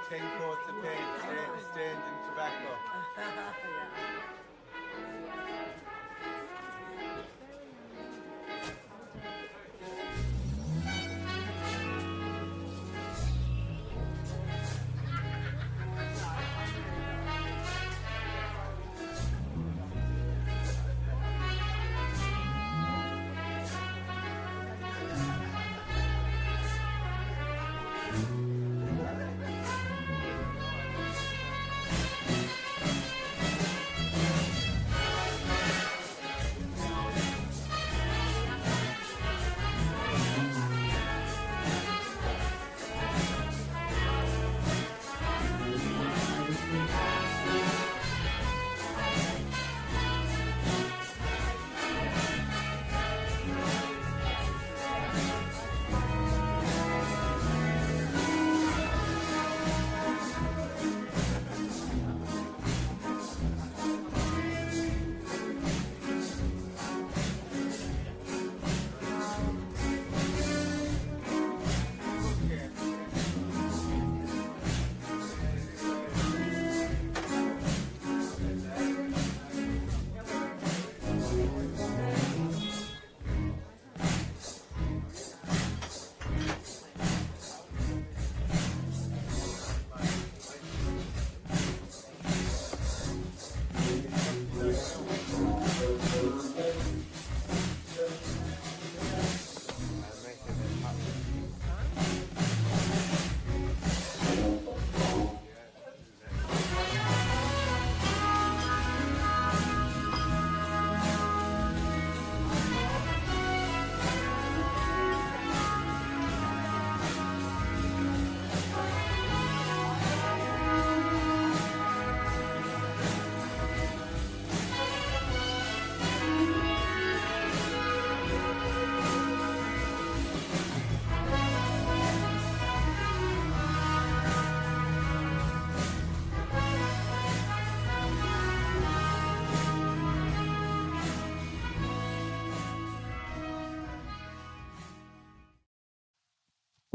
10 coats of paint stained in tobacco.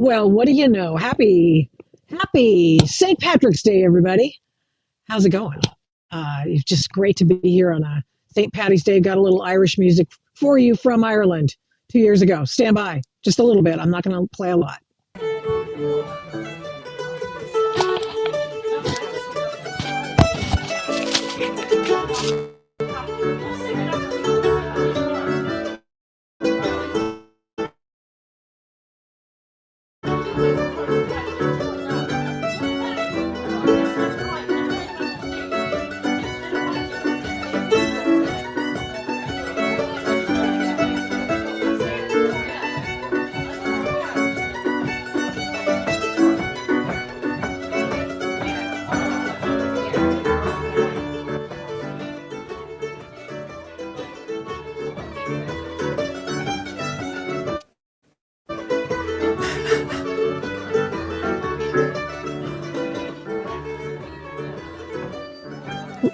Well, what do you know? Happy St. Patrick's Day, everybody. How's it going? It's just great to be here on a St. Patty's Day. Got a little Irish music for you from Ireland 2 years ago. Stand by just a little bit. I'm not going to play a lot.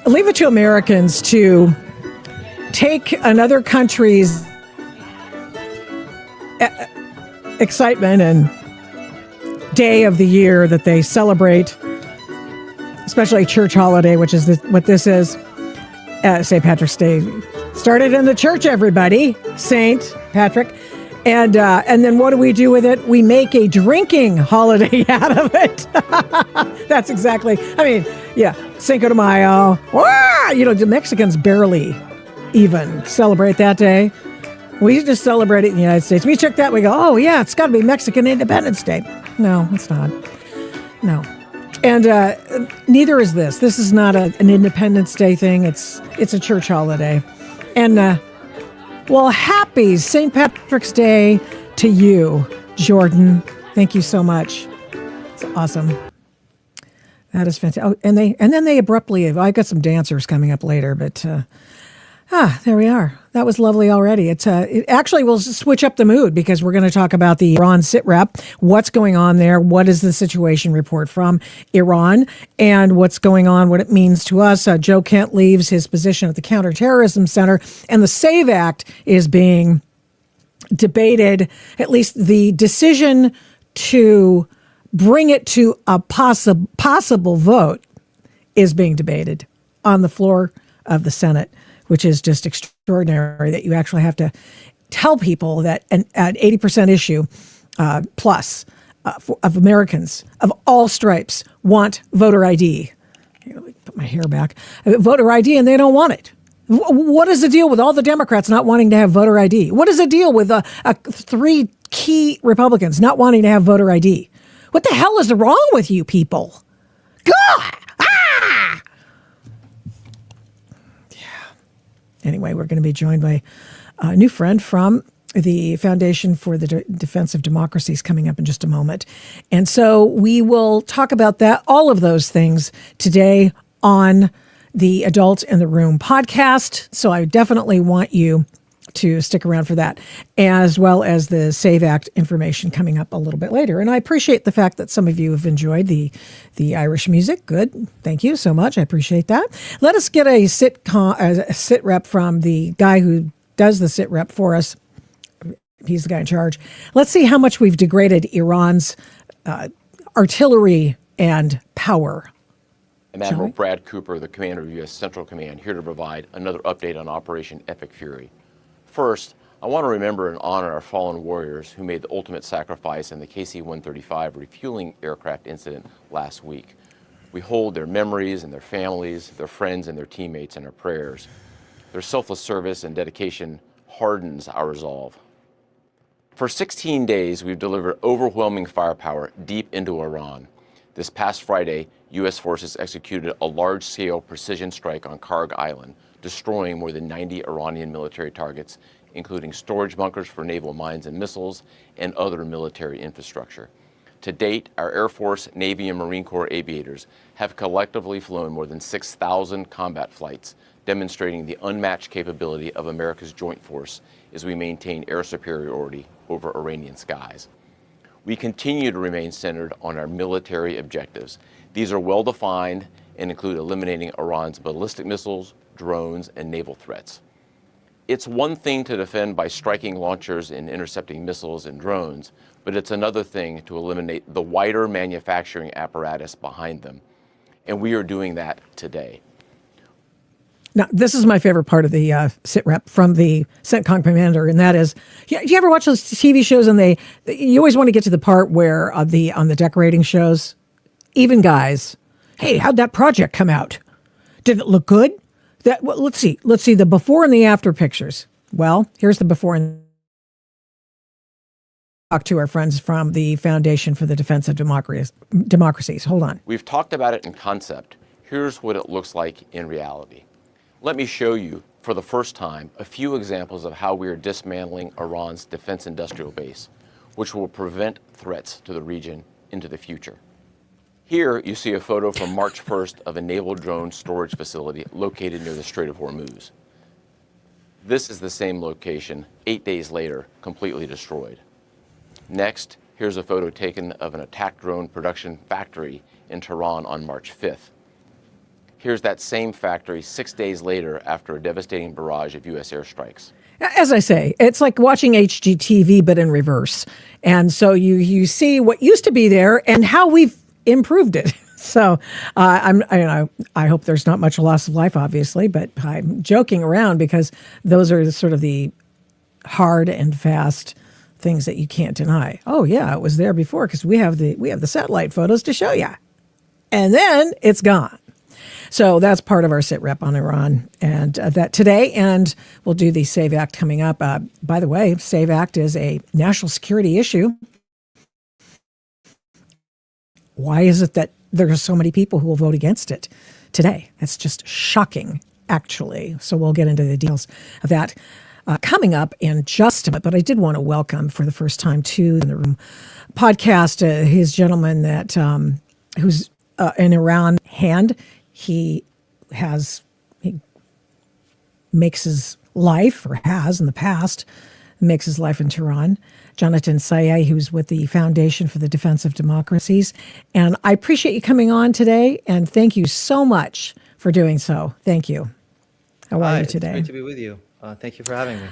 Leave it to Americans to take another country's excitement and day of the year that they celebrate, especially a church holiday, which is what this is, St. Patrick's Day. Started in the church, everybody, St. Patrick. And then what do we do with it? We make a drinking holiday out of it. That's exactly, Cinco de Mayo. The Mexicans barely even celebrate that day. We just celebrate it in the United States. We check that, we go, oh yeah, it's got to be Mexican Independence Day. No, it's not. No. And neither is this. This is not an Independence Day thing. It's a church holiday. And happy St. Patrick's Day to you, Jordan. Thank you so much. It's awesome. That is fantastic. Oh, and then they abruptly, I got some dancers coming up later, but there we are. That was lovely already. It actually will switch up the mood because we're going to talk about the Iran SITREP, what's going on there, what is the situation report from Iran, and what's going on, what it means to us. Joe Kent leaves his position at the Counterterrorism Center, and the SAVE Act is being debated, at least the decision to bring it to a possible vote is being debated on the floor of the Senate, which is just extraordinary that you actually have to tell people that an 80% issue plus of Americans of all stripes want voter ID. Let me put my hair back. Voter ID, and they don't want it. What is the deal with all the Democrats not wanting to have voter ID? What is the deal with three key Republicans not wanting to have voter ID? What the hell is wrong with you people? God! Ah! Anyway, we're going to be joined by a new friend from the Foundation for the Defense of Democracies coming up in just a moment. And so we will talk about that, all of those things today on the Adult in the Room podcast. So I definitely want you to stick around for that, as well as the SAVE Act information coming up a little bit later. And I appreciate the fact that some of you have enjoyed the Irish music. Good. Thank you so much. I appreciate that. Let us get a sit rep from the guy who does the sit rep for us. He's the guy in charge. Let's see how much we've degraded Iran's artillery and power. I'm Admiral Brad Cooper, the commander of U.S. Central Command, here to provide another update on Operation Epic Fury. First, I want to remember and honor our fallen warriors who made the ultimate sacrifice in the KC-135 refueling aircraft incident last week. We hold their memories and their families, their friends and their teammates in our prayers. Their selfless service and dedication hardens our resolve. For 16 days, we've delivered overwhelming firepower deep into Iran. This past Friday, U.S. forces executed a large-scale precision strike on Karg Island, destroying more than 90 Iranian military targets, including storage bunkers for naval mines and missiles and other military infrastructure. To date, our Air Force, Navy, and Marine Corps aviators have collectively flown more than 6,000 combat flights, demonstrating the unmatched capability of America's joint force as we maintain air superiority over Iranian skies. We continue to remain centered on our military objectives. These are well-defined and include eliminating Iran's ballistic missiles, drones, and naval threats. It's one thing to defend by striking launchers and intercepting missiles and drones, but it's another thing to eliminate the wider manufacturing apparatus behind them. And we are doing that today. Now, this is my favorite part of the SITREP from the CENTCOM commander, and that is, you ever watch those TV shows and you always want to get to the part where on the decorating shows, even guys, hey, how'd that project come out? Did it look good? Let's see the before and the after pictures. Well, here's the before and talk to our friends from the Foundation for the Defense of Democracies. Hold on. We've talked about it in concept. Here's what it looks like in reality. Let me show you, for the first time, a few examples of how we are dismantling Iran's defense industrial base, which will prevent threats to the region into the future. Here, you see a photo from March 1st of a naval drone storage facility located near the Strait of Hormuz. This is the same location, 8 days later, completely destroyed. Next, here's a photo taken of an attack drone production factory in Tehran on March 5th. Here's that same factory 6 days later after a devastating barrage of U.S. airstrikes. As I say, it's like watching HGTV, but in reverse. And so you see what used to be there and how we've improved it. So I hope there's not much loss of life, obviously, but I'm joking around because those are sort of the hard and fast things that you can't deny. Oh yeah, it was there before because we have the satellite photos to show you, and then it's gone. So that's part of our SITREP on Iran, and that today, and we'll do the SAVE Act coming up. By the way, SAVE Act is a national security issue. Why is it that there are so many people who will vote against it today? That's just shocking, actually. So we'll get into the details of that coming up in just a minute. But I did want to welcome for the first time to the room podcast his gentleman that who's an Iran hand. He makes his life, or has in the past, makes his life in Tehran. Janatan Sayeh, who's with the Foundation for the Defense of Democracies. And I appreciate you coming on today, and thank you so much for doing so. Thank you. How are you today? It's great to be with you. Thank you for having me.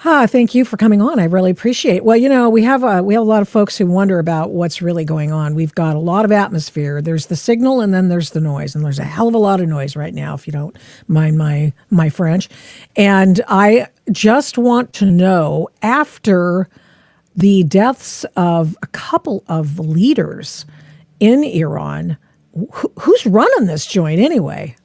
Thank you for coming on. I really appreciate it. Well, you know, we have a lot of folks who wonder about what's really going on. We've got a lot of atmosphere. There's the signal, and then there's the noise, and there's a hell of a lot of noise right now, if you don't mind my French. And I just want to know, after the deaths of a couple of leaders in Iran, who's running this joint anyway?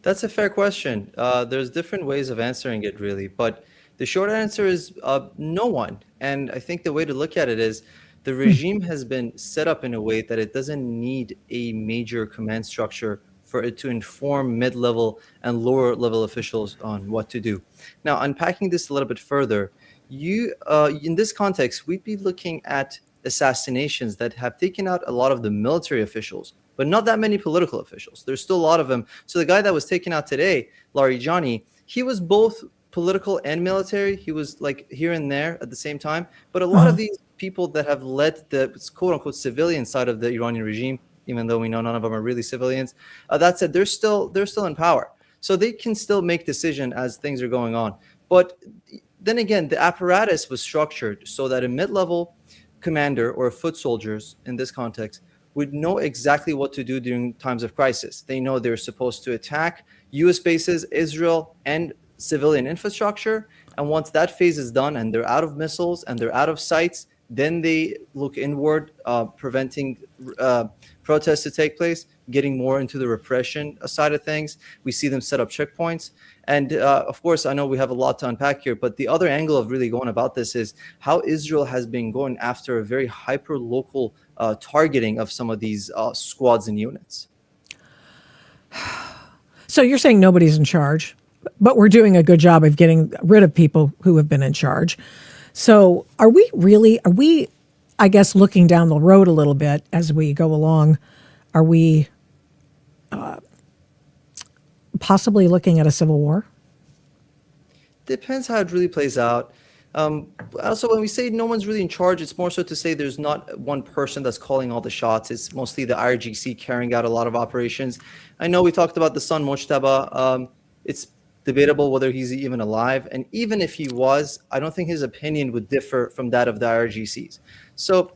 That's a fair question. There's different ways of answering it, really, but the short answer is no one. And I think the way to look at it is the regime has been set up in a way that it doesn't need a major command structure for it to inform mid-level and lower-level officials on what to do. Now, unpacking this a little bit further, in this context, we'd be looking at assassinations that have taken out a lot of the military officials, but not that many political officials. There's still a lot of them. So the guy that was taken out today, Larijani, he was both political and military. He was like here and there at the same time. But a lot of these people that have led the quote unquote civilian side of the Iranian regime, even though we know none of them are really civilians, that said, they're still in power. So they can still make decisions as things are going on. But then again, the apparatus was structured so that a mid-level commander or foot soldiers in this context would know exactly what to do during times of crisis. They know they're supposed to attack U.S. bases, Israel, and civilian infrastructure. And once that phase is done and they're out of missiles and they're out of sights, then they look inward, preventing protests to take place, getting more into the repression side of things. We see them set up checkpoints. And of course, I know we have a lot to unpack here, but the other angle of really going about this is how Israel has been going after a very hyper-local targeting of some of these squads and units. So you're saying nobody's in charge, but we're doing a good job of getting rid of people who have been in charge. So are we, I guess, looking down the road a little bit as we go along, are we possibly looking at a civil war? Depends how it really plays out. Also, when we say no one's really in charge, it's more so to say there's not one person that's calling all the shots. It's mostly the IRGC carrying out a lot of operations. I know we talked about the son Mojtaba. debatable whether he's even alive. And even if he was, I don't think his opinion would differ from that of the IRGCs. So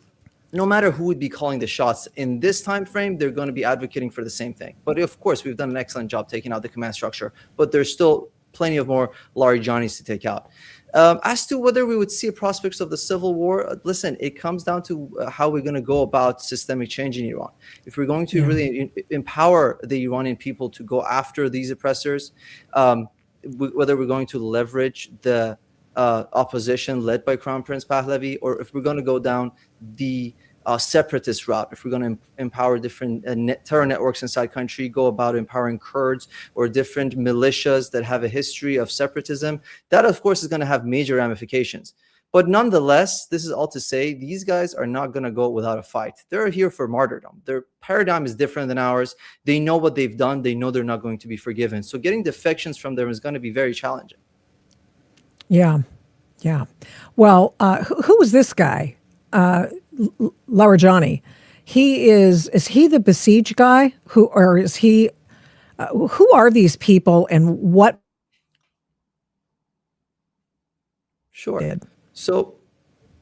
no matter who would be calling the shots in this time frame, they're going to be advocating for the same thing. But of course, we've done an excellent job taking out the command structure, but there's still plenty of more Larijani's to take out. As to whether we would see prospects of the civil war, listen, it comes down to how we're going to go about systemic change in Iran. If we're going to really empower the Iranian people to go after these oppressors, whether we're going to leverage the opposition led by Crown Prince Pahlavi, or if we're going to go down the separatist route, if we're going to empower different terror networks inside country, go about empowering Kurds or different militias that have a history of separatism, that of course is going to have major ramifications. But nonetheless, this is all to say, these guys are not going to go without a fight. They're here for martyrdom. Their paradigm is different than ours. They know what they've done. They know they're not going to be forgiven. So getting defections from them is going to be very challenging. Yeah. Well, who was this guy? Larijani. Is he the besieged guy? Who are these people and what? Sure. So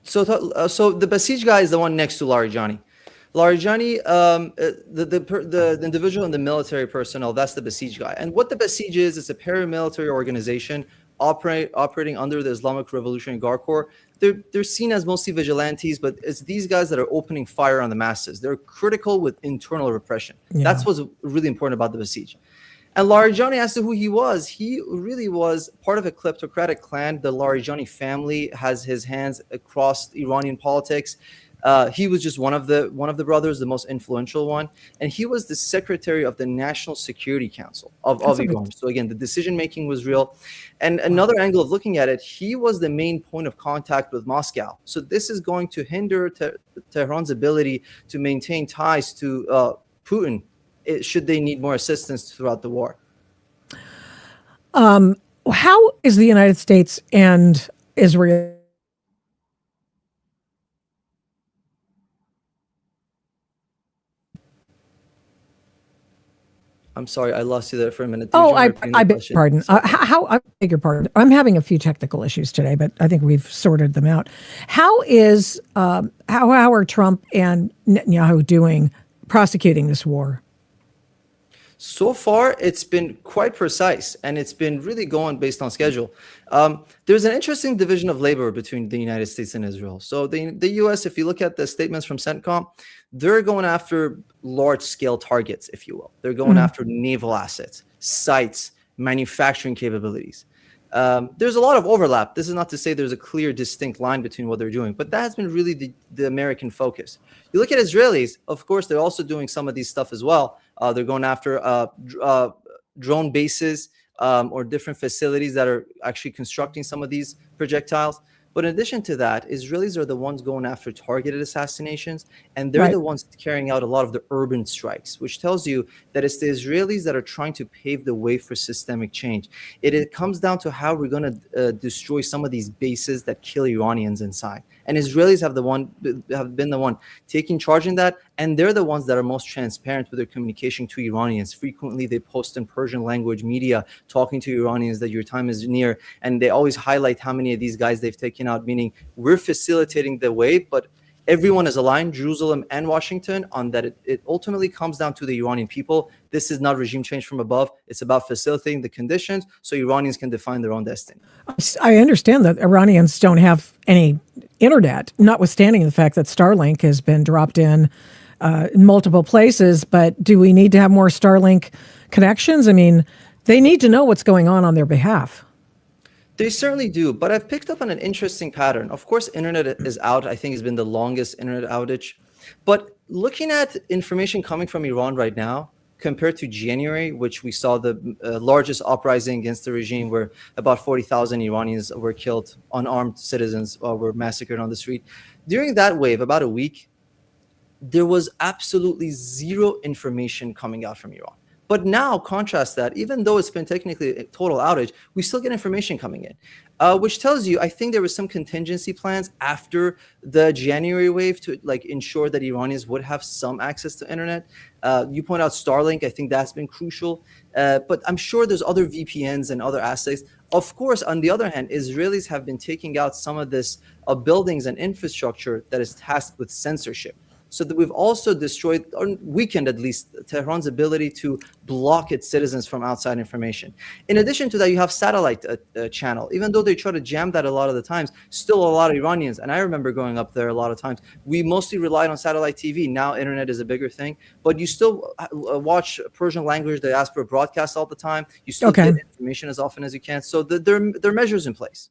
the besieged guy is the one next to Larijani. Larijani, the individual in the military personnel, that's the besieged guy. And what the besieged is, it's a paramilitary organization operating under the Islamic Revolutionary Guard Corps. They're seen as mostly vigilantes, but it's these guys that are opening fire on the masses. They're critical with internal repression. Yeah. That's what's really important about the besieged. And Larijani, as to who he really was part of a kleptocratic clan. The Larijani family has his hands across Iranian politics. He was just one of the brothers, the most influential one, and he was the secretary of the National Security Council of Iran. So again, the decision making was real. And another angle of looking at it, he was the main point of contact with Moscow. So this is going to hinder Tehran's ability to maintain ties to Putin should they need more assistance throughout the war. How is the United States and Israel? I'm sorry, I lost you there for a minute. I beg your pardon. I beg your pardon. I'm having a few technical issues today, but I think we've sorted them out. How are Trump and Netanyahu doing prosecuting this war? So far, it's been quite precise, and it's been really going based on schedule. There's an interesting division of labor between the United States and Israel. So the U.S., if you look at the statements from CENTCOM, they're going after large-scale targets, if you will. They're going after naval assets, sites, manufacturing capabilities. There's a lot of overlap. This is not to say there's a clear, distinct line between what they're doing, but that has been really the American focus. You look at Israelis, of course, they're also doing some of these stuff as well. They're going after drone bases or different facilities that are actually constructing some of these projectiles. But in addition to that, Israelis are the ones going after targeted assassinations, and they're the ones carrying out a lot of the urban strikes, which tells you that it's the Israelis that are trying to pave the way for systemic change. It comes down to how we're going to destroy some of these bases that kill Iranians inside. And Israelis have been the one taking charge in that, and they're the ones that are most transparent with their communication to Iranians. Frequently, they post in Persian language media talking to Iranians that your time is near, and they always highlight how many of these guys they've taken out, meaning we're facilitating the way, but everyone is aligned, Jerusalem and Washington, on that it ultimately comes down to the Iranian people. This is not regime change from above. It's about facilitating the conditions so Iranians can define their own destiny. I understand that Iranians don't have any internet, notwithstanding the fact that Starlink has been dropped in multiple places. But do we need to have more Starlink connections? I mean, they need to know what's going on their behalf. They certainly do, but I've picked up on an interesting pattern. Of course, internet is out. I think it's been the longest internet outage. But looking at information coming from Iran right now, compared to January, which we saw the largest uprising against the regime, where about 40,000 Iranians were killed, unarmed citizens were massacred on the street. During that wave, about a week, there was absolutely zero information coming out from Iran. But now, contrast that, even though it's been technically a total outage, we still get information coming in, which tells you, I think there was some contingency plans after the January wave to like ensure that Iranians would have some access to internet. You point out Starlink. I think that's been crucial. But I'm sure there's other VPNs and other aspects. Of course, on the other hand, Israelis have been taking out some of this buildings and infrastructure that is tasked with censorship. So that we've also destroyed, or weakened at least, Tehran's ability to block its citizens from outside information. In addition to that, you have satellite channel. Even though they try to jam that a lot of the times, still a lot of Iranians, and I remember going up there a lot of times, we mostly relied on satellite TV. Now internet is a bigger thing, but you still watch Persian language diaspora broadcasts all the time. You still get information as often as you can. So there are measures in place.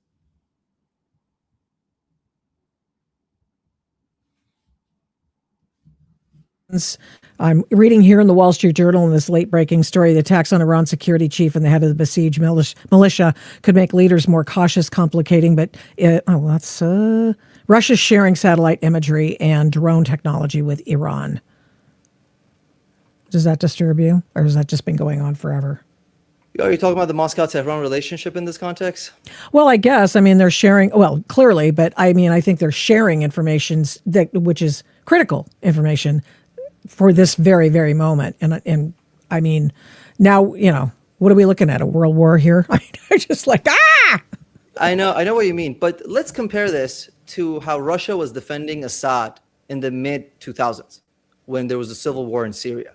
I'm reading here in the Wall Street Journal in this late-breaking story, the attacks on Iran's security chief and the head of the besieged militia could make leaders more cautious, complicating, but Russia's sharing satellite imagery and drone technology with Iran. Does that disturb you, or has that just been going on forever? Are you talking about the Moscow-Tehran relationship in this context? Well, I guess. I mean, they're sharing, well, clearly, but I mean, I think they're sharing information which is critical information for this very, very moment. And I mean, now, you know, what are we looking at? A world war here? I mean, I'm just like, I know what you mean. But let's compare this to how Russia was defending Assad in the mid-2000s when there was a civil war in Syria.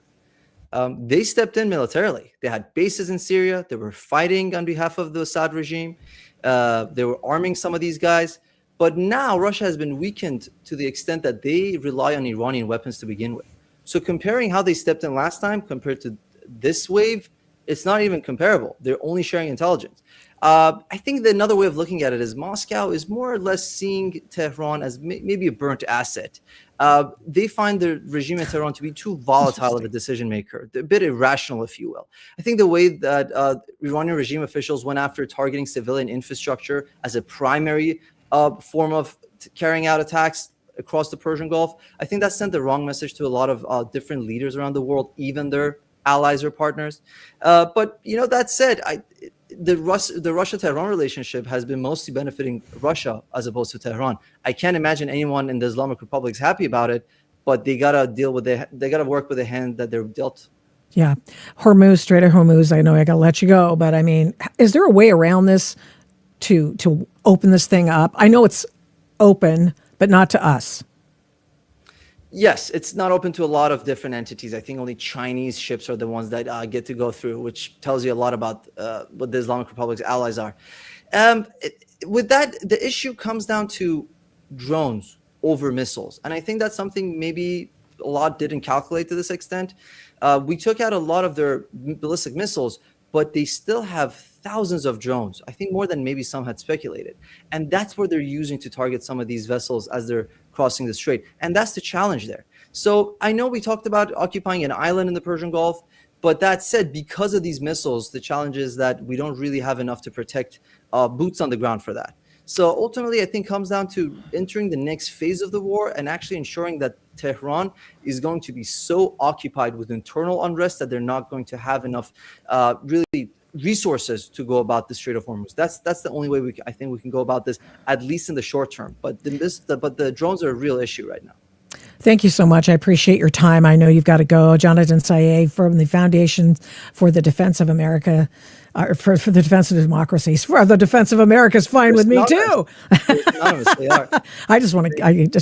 They stepped in militarily. They had bases in Syria. They were fighting on behalf of the Assad regime. They were arming some of these guys. But now Russia has been weakened to the extent that they rely on Iranian weapons to begin with. So comparing how they stepped in last time compared to this wave, it's not even comparable. They're only sharing intelligence. I think that another way of looking at it is Moscow is more or less seeing Tehran as maybe a burnt asset. They find the regime in Tehran to be too volatile of a decision maker, a bit irrational, if you will. I think the way that Iranian regime officials went after targeting civilian infrastructure as a primary form of carrying out attacks across the Persian Gulf, I think that sent the wrong message to a lot of different leaders around the world, even their allies or partners. But you know, that said, the Russia-Tehran relationship has been mostly benefiting Russia as opposed to Tehran. I can't imagine anyone in the Islamic Republic is happy about it, but they gotta work with the hand that they're dealt. Yeah, Strait of Hormuz. I know I gotta let you go, but I mean, is there a way around this to open this thing up? I know it's open, but not to us. Yes, it's not open to a lot of different entities. I think only Chinese ships are the ones that get to go through, which tells you a lot about what the Islamic Republic's allies are. With that, the issue comes down to drones over missiles. And I think that's something maybe a lot didn't calculate to this extent. We took out a lot of their ballistic missiles, but they still have thousands of drones. I think more than maybe some had speculated. And that's what they're using to target some of these vessels as they're crossing the strait. And that's the challenge there. So I know we talked about occupying an island in the Persian Gulf, but that said, because of these missiles, the challenge is that we don't really have enough to protect boots on the ground for that. So ultimately, I think comes down to entering the next phase of the war and actually ensuring that Tehran is going to be so occupied with internal unrest that they're not going to have enough really resources to go about the Strait of Hormuz. That's the only way I think we can go about this, at least in the short term. But the drones are a real issue right now. Thank you so much. I appreciate your time. I know you've got to go. Janatan Sayeh from the Foundation for the Defense of America, for the Defense of Democracies. For the Defense of America is fine with me too. They are. I just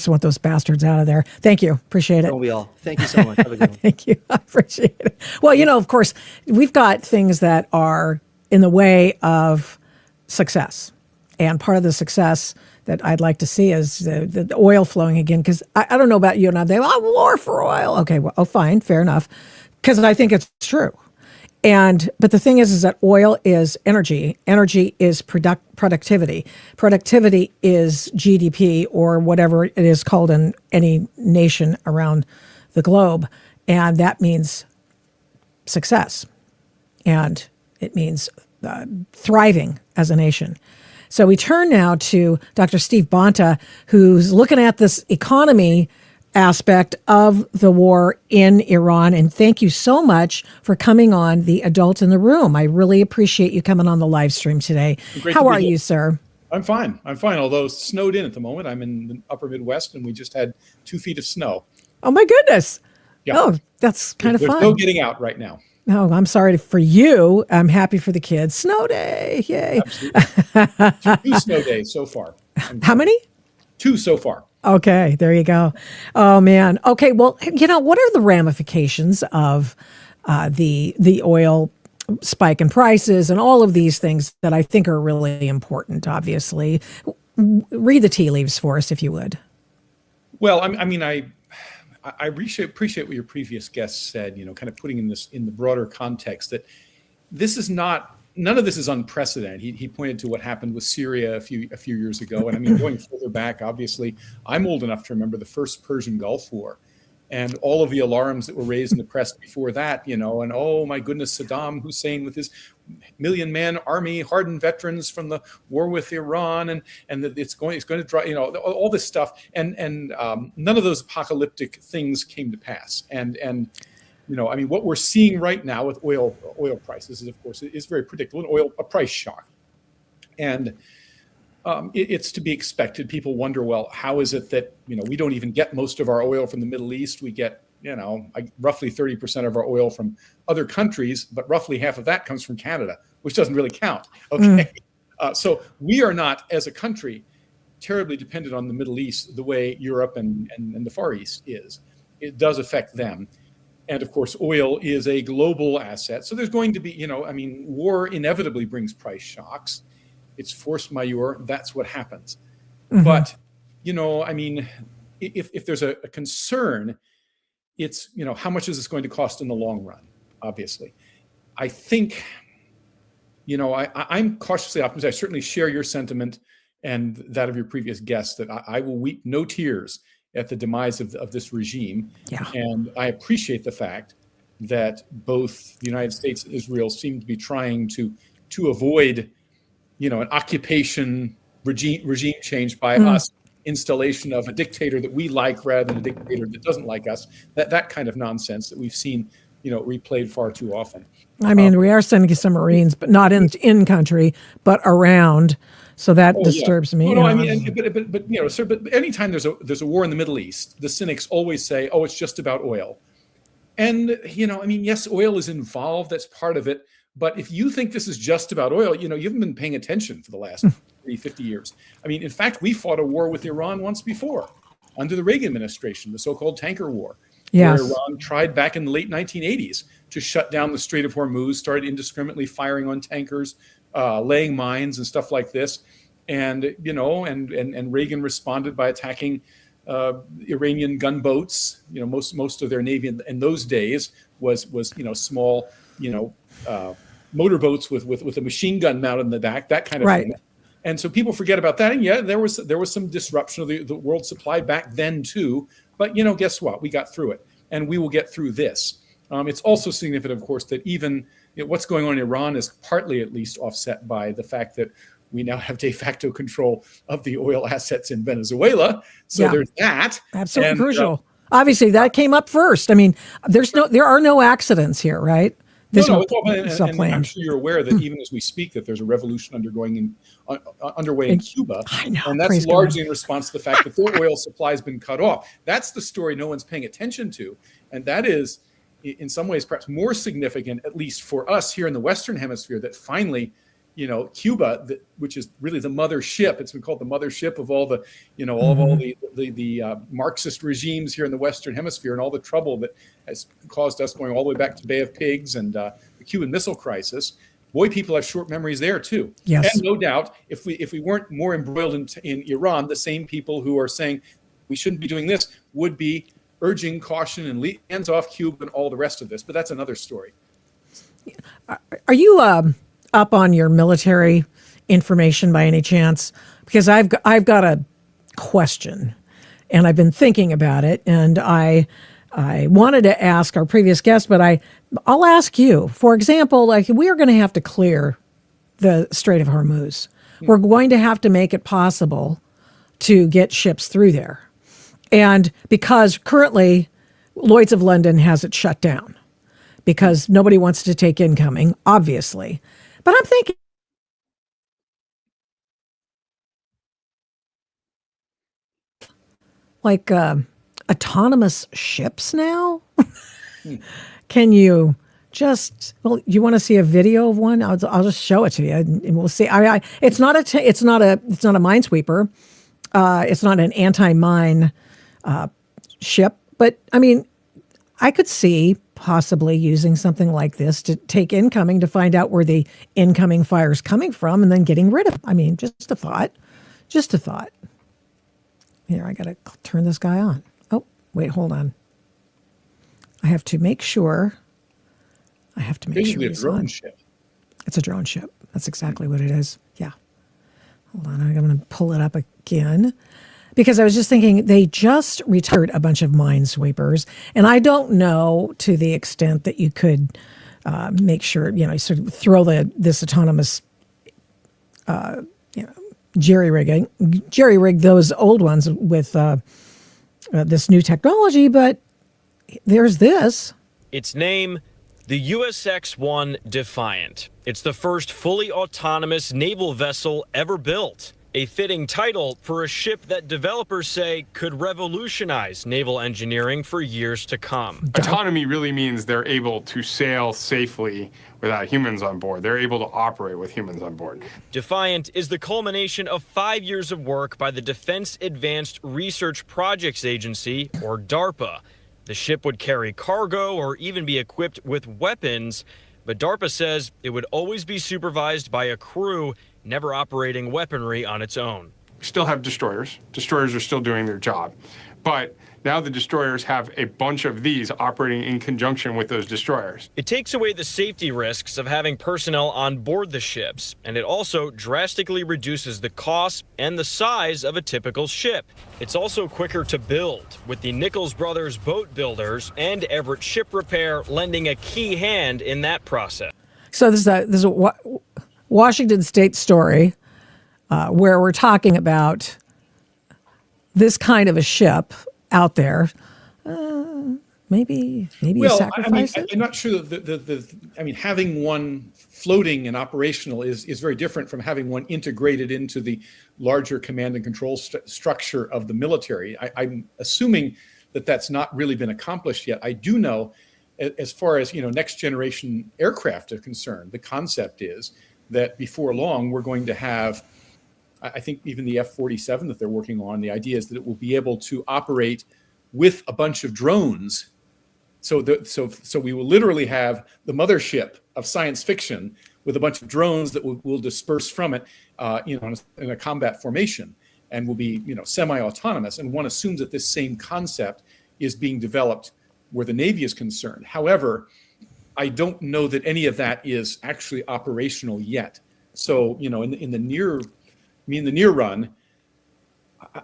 want those bastards out of there. Thank you. Appreciate it. Don't we all? Thank you so much. Have a good one. Thank you. I appreciate it. Well, you know, of course, we've got things that are in the way of success. And part of the success that I'd like to see is the oil flowing again, because I don't know about you and I, war for oil. Okay, well, fine, fair enough, because I think it's true. But the thing is that oil is energy. Energy is productivity. Productivity is GDP, or whatever it is called in any nation around the globe. And that means success. And it means thriving as a nation. So we turn now to Dr. Steve Bonta, who's looking at this economy aspect of the war in Iran. And thank you so much for coming on The Adult in the Room. I really appreciate you coming on the live stream today. Great How to be are here. you, sir? I'm fine. Although snowed in at the moment. I'm in the upper Midwest, and we just had 2 feet of snow. Oh, my goodness. Yeah. Oh, that's kind of There's fun. no getting out right now. Oh, I'm sorry for you. I'm happy for the kids. Snow day. Yay. Absolutely. 2 snow days so far. How many? 2 so far. Okay, there you go. Oh man. Okay, well, what are the ramifications of the oil spike in prices and all of these things that I think are really important? Obviously, read the tea leaves for us, if you would. Well, I appreciate what your previous guest said. Kind of putting in the broader context that this is not. None of this is unprecedented. He pointed to what happened with Syria a few years ago, and going further back, obviously, I'm old enough to remember the first Persian Gulf War, and all of the alarms that were raised in the press before that. And oh my goodness, Saddam Hussein with his million-man army, hardened veterans from the war with Iran, and that it's going to drive. All this stuff, and none of those apocalyptic things came to pass, and. What we're seeing right now with oil prices is, of course, is very predictable. A price shock, and it's to be expected. People wonder, well, how is it that we don't even get most of our oil from the Middle East? We get roughly 30% of our oil from other countries, but roughly half of that comes from Canada, which doesn't really count. Okay, so we are not, as a country, terribly dependent on the Middle East the way Europe and the Far East is. It does affect them. And of course, oil is a global asset. So there's going to be, war inevitably brings price shocks. It's force majeure. That's what happens. Mm-hmm. But, if there's a concern, it's, how much is this going to cost in the long run, obviously. I think, I'm cautiously optimistic. I certainly share your sentiment and that of your previous guest that I will weep no tears at the demise of this regime. Yeah. And I appreciate the fact that both the United States and Israel seem to be trying to avoid, an occupation regime change by us, installation of a dictator that we like rather than a dictator that doesn't like us, that kind of nonsense that we've seen, replayed far too often. We are sending some Marines, but not in country, but around. So that disturbs me. But anytime there's a war in the Middle East, the cynics always say, "Oh, it's just about oil," and yes, oil is involved. That's part of it. But if you think this is just about oil, you haven't been paying attention for the last 50 years. In fact, we fought a war with Iran once before, under the Reagan administration, the so-called tanker war, where Iran tried back in the late 1980s to shut down the Strait of Hormuz, started indiscriminately firing on tankers, laying mines and stuff like this, and and Reagan responded by attacking Iranian gunboats. Most of their navy in those days was small motorboats with a machine gun mounted in the back, that kind of thing. And so people forget about that. And there was some disruption of the world supply back then too. But guess what? We got through it, and we will get through this. It's also significant, of course, that even what's going on in Iran is partly at least offset by the fact that we now have de facto control of the oil assets in Venezuela. So there's that. Absolutely crucial. Obviously, that came up first. There are no accidents here, right? It's all planned. I'm sure you're aware that even as we speak, that there's a revolution underway in Cuba. I know, and that's largely in response to the fact that their oil supply has been cut off. That's the story no one's paying attention to. And that is, in some ways, perhaps more significant, at least for us here in the Western Hemisphere, that finally, Cuba, which is really the mothership, it's been called the mothership of all the, all the Marxist regimes here in the Western Hemisphere, and all the trouble that has caused us going all the way back to Bay of Pigs and the Cuban Missile Crisis. Boy, people have short memories there too. Yes. And no doubt, if we weren't more embroiled in Iran, the same people who are saying we shouldn't be doing this would be urging caution and hands off Cuba and all the rest of this. But that's another story. Are you up on your military information by any chance? Because I've got a question, and I've been thinking about it, and I wanted to ask our previous guest, but I'll ask you. For example, we are going to have to clear the Strait of Hormuz. We're going to have to make it possible to get ships through there. And because currently Lloyd's of London has it shut down because nobody wants to take incoming, obviously. But I'm thinking, like autonomous ships now? Can you just, well, you want to see a video of one? I'll just show it to you and we'll see. It's not a minesweeper. It's not an anti-mine ship, but I mean, I could see possibly using something like this to take incoming to find out where the incoming fire is coming from and then getting rid of it. I mean, just a thought. Here, I got to turn this guy on. Oh, wait, hold on. I have to make sure. Basically a drone ship. It's a drone ship. That's exactly what it is. Yeah. Hold on. I'm going to pull it up again because I was just thinking they just retired a bunch of minesweepers. And I don't know to the extent that you could make sure, sort of throw this autonomous, jerry-rig those old ones with this new technology. But there's this. Its name, the USX-1 Defiant. It's the first fully autonomous naval vessel ever built. A fitting title for a ship that developers say could revolutionize naval engineering for years to come. Autonomy really means they're able to sail safely without humans on board. They're able to operate with humans on board. Defiant is the culmination of 5 years of work by the Defense Advanced Research Projects Agency, or DARPA. The ship would carry cargo or even be equipped with weapons, but DARPA says it would always be supervised by a crew, never operating weaponry on its own. We still have destroyers. Destroyers are still doing their job. But now the destroyers have a bunch of these operating in conjunction with those destroyers. It takes away the safety risks of having personnel on board the ships, and it also drastically reduces the cost and the size of a typical ship. It's also quicker to build, with the Nichols Brothers boat builders and Everett Ship Repair lending a key hand in that process. So this is a Washington State story where we're talking about this kind of a ship out there. Maybe sacrifice it? I'm not sure that having one floating and operational is very different from having one integrated into the larger command and control structure of the military. I'm assuming that that's not really been accomplished yet. I do know, as far as next generation aircraft are concerned, the concept is that before long we're going to have, I think even the F-47 that they're working on, the idea is that it will be able to operate with a bunch of drones. So we will literally have the mothership of science fiction with a bunch of drones that will disperse from it, in a combat formation, and will be, semi-autonomous. And one assumes that this same concept is being developed where the Navy is concerned. However, I don't know that any of that is actually operational yet. So, in the near run,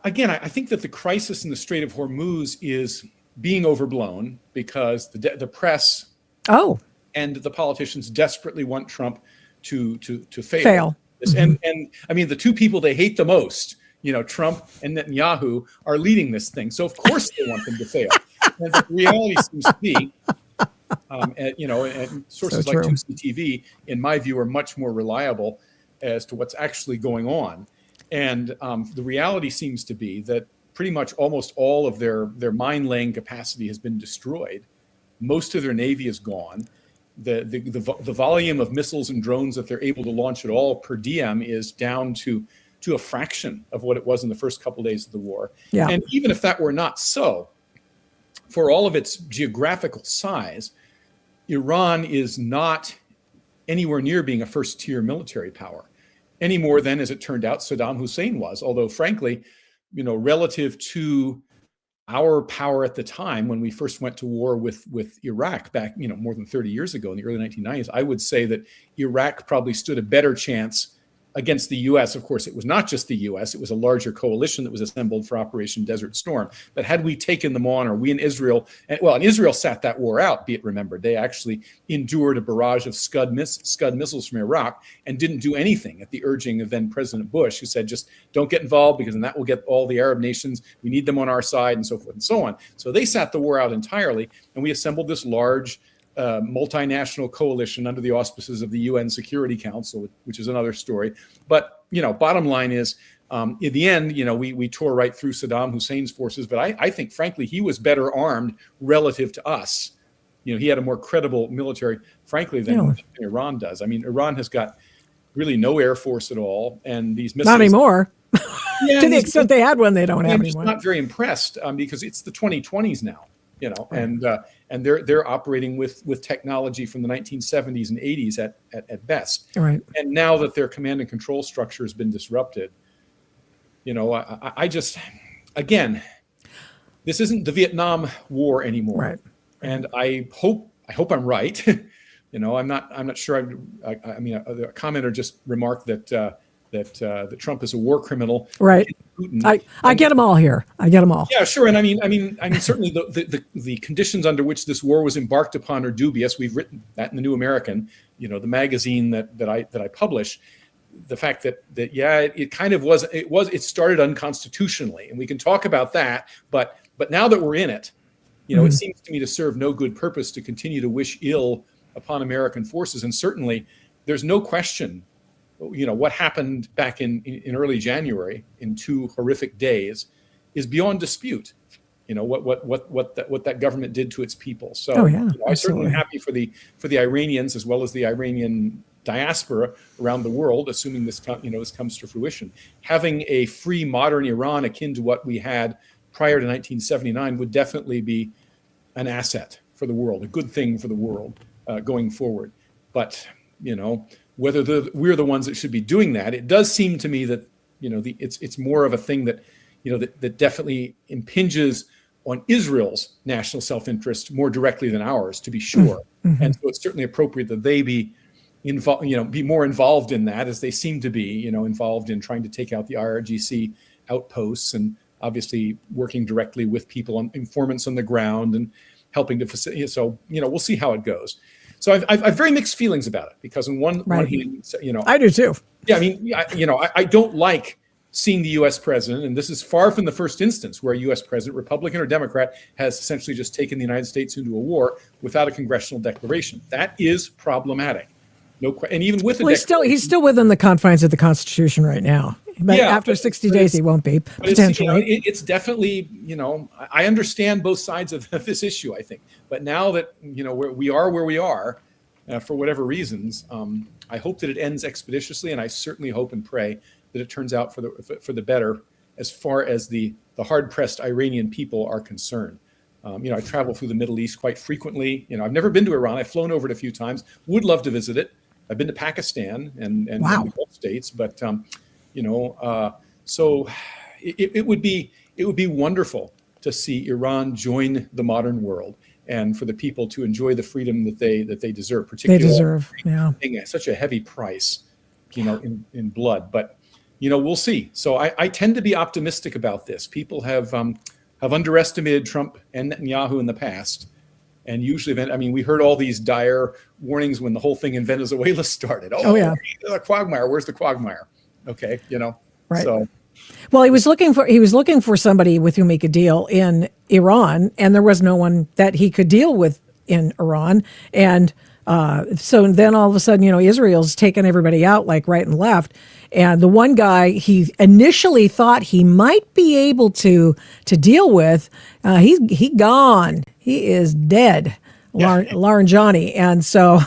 again, I think that the crisis in the Strait of Hormuz is being overblown because the press and the politicians desperately want Trump to fail. And I mean, the two people they hate the most, Trump and Netanyahu, are leading this thing. So of course they want them to fail. And the reality seems to be, and sources like 2CTV, in my view, are much more reliable as to what's actually going on. And the reality seems to be that pretty much almost all of their mine laying capacity has been destroyed. Most of their Navy is gone. The volume of missiles and drones that they're able to launch at all per diem is down to a fraction of what it was in the first couple of days of the war. Yeah. And even if that were not so, for all of its geographical size, Iran is not anywhere near being a first-tier military power, any more than, as it turned out, Saddam Hussein was. Although, frankly, relative to our power at the time when we first went to war with Iraq back, more than 30 years ago in the early 1990s, I would say that Iraq probably stood a better chance against the U.S. Of course, it was not just the U.S. It was a larger coalition that was assembled for Operation Desert Storm. But had we taken them on, or we in Israel, and Israel sat that war out, be it remembered. They actually endured a barrage of Scud missiles from Iraq and didn't do anything at the urging of then President Bush, who said, just don't get involved because then that will get all the Arab nations. We need them on our side and so forth and so on. So they sat the war out entirely, and we assembled this large multinational coalition under the auspices of the UN Security Council, which is another story. But, bottom line is, in the end, we tore right through Saddam Hussein's forces. But I think, frankly, he was better armed relative to us. He had a more credible military, frankly, than Iran does. I mean, Iran has got really no air force at all. And these missiles... Not anymore. To the extent they had one, they don't have anymore. I'm not very impressed because it's the 2020s now. And they're operating with technology from the 1970s and 80s at best. Right. And now that their command and control structure has been disrupted, I just, again, this isn't the Vietnam War anymore. Right. And I hope I'm right. I'm not sure. A commenter just remarked that Trump is a war criminal. Right. I get them all here. I get them all. Yeah, sure. And I mean, certainly the conditions under which this war was embarked upon are dubious. We've written that in the New American, the magazine that I publish. The fact that it kind of was, it started unconstitutionally, and we can talk about that. But now that we're in it, it seems to me to serve no good purpose to continue to wish ill upon American forces. And certainly, there's no question. What happened back in early January in 2 horrific days is beyond dispute. What that government did to its people. So I'm certainly happy for the Iranians as well as the Iranian diaspora around the world, assuming this comes to fruition. Having a free modern Iran akin to what we had prior to 1979 would definitely be an asset for the world, a good thing for the world going forward. But whether we're the ones that should be doing that, it does seem to me that it's more of a thing that that definitely impinges on Israel's national self-interest more directly than ours, to be sure. Mm-hmm. And so it's certainly appropriate that they be more involved in that, as they seem to be, involved in trying to take out the IRGC outposts and obviously working directly with people on informants on the ground and helping to facilitate. So we'll see how it goes. So I've very mixed feelings about it because on one hand, I do too. Yeah, I don't like seeing the U.S. president, and this is far from the first instance where a U.S. president, Republican or Democrat, has essentially just taken the United States into a war without a congressional declaration. That is problematic. And even with he's still within the confines of the Constitution right now. But after 60 days, he won't be, potentially. It's definitely, I understand both sides of this issue, I think. But now that, we are where we are, for whatever reasons, I hope that it ends expeditiously, and I certainly hope and pray that it turns out for the better as far as the hard-pressed Iranian people are concerned. I travel through the Middle East quite frequently. I've never been to Iran. I've flown over it a few times. Would love to visit it. I've been to Pakistan and the Gulf states, but so it would be wonderful to see Iran join the modern world and for the people to enjoy the freedom that they deserve. Particularly paying such a heavy price, in blood. But we'll see. So I tend to be optimistic about this. People have underestimated Trump and Netanyahu in the past. And usually, we heard all these dire warnings when the whole thing in Venezuela started. The quagmire. Where's the quagmire? Okay, Right. So, well, he was looking for somebody with whom he could deal in Iran, and there was no one that he could deal with in Iran. And so then all of a sudden, Israel's taken everybody out like right and left. And the one guy he initially thought he might be able to deal with, he gone. He is dead, Laranjani. And so,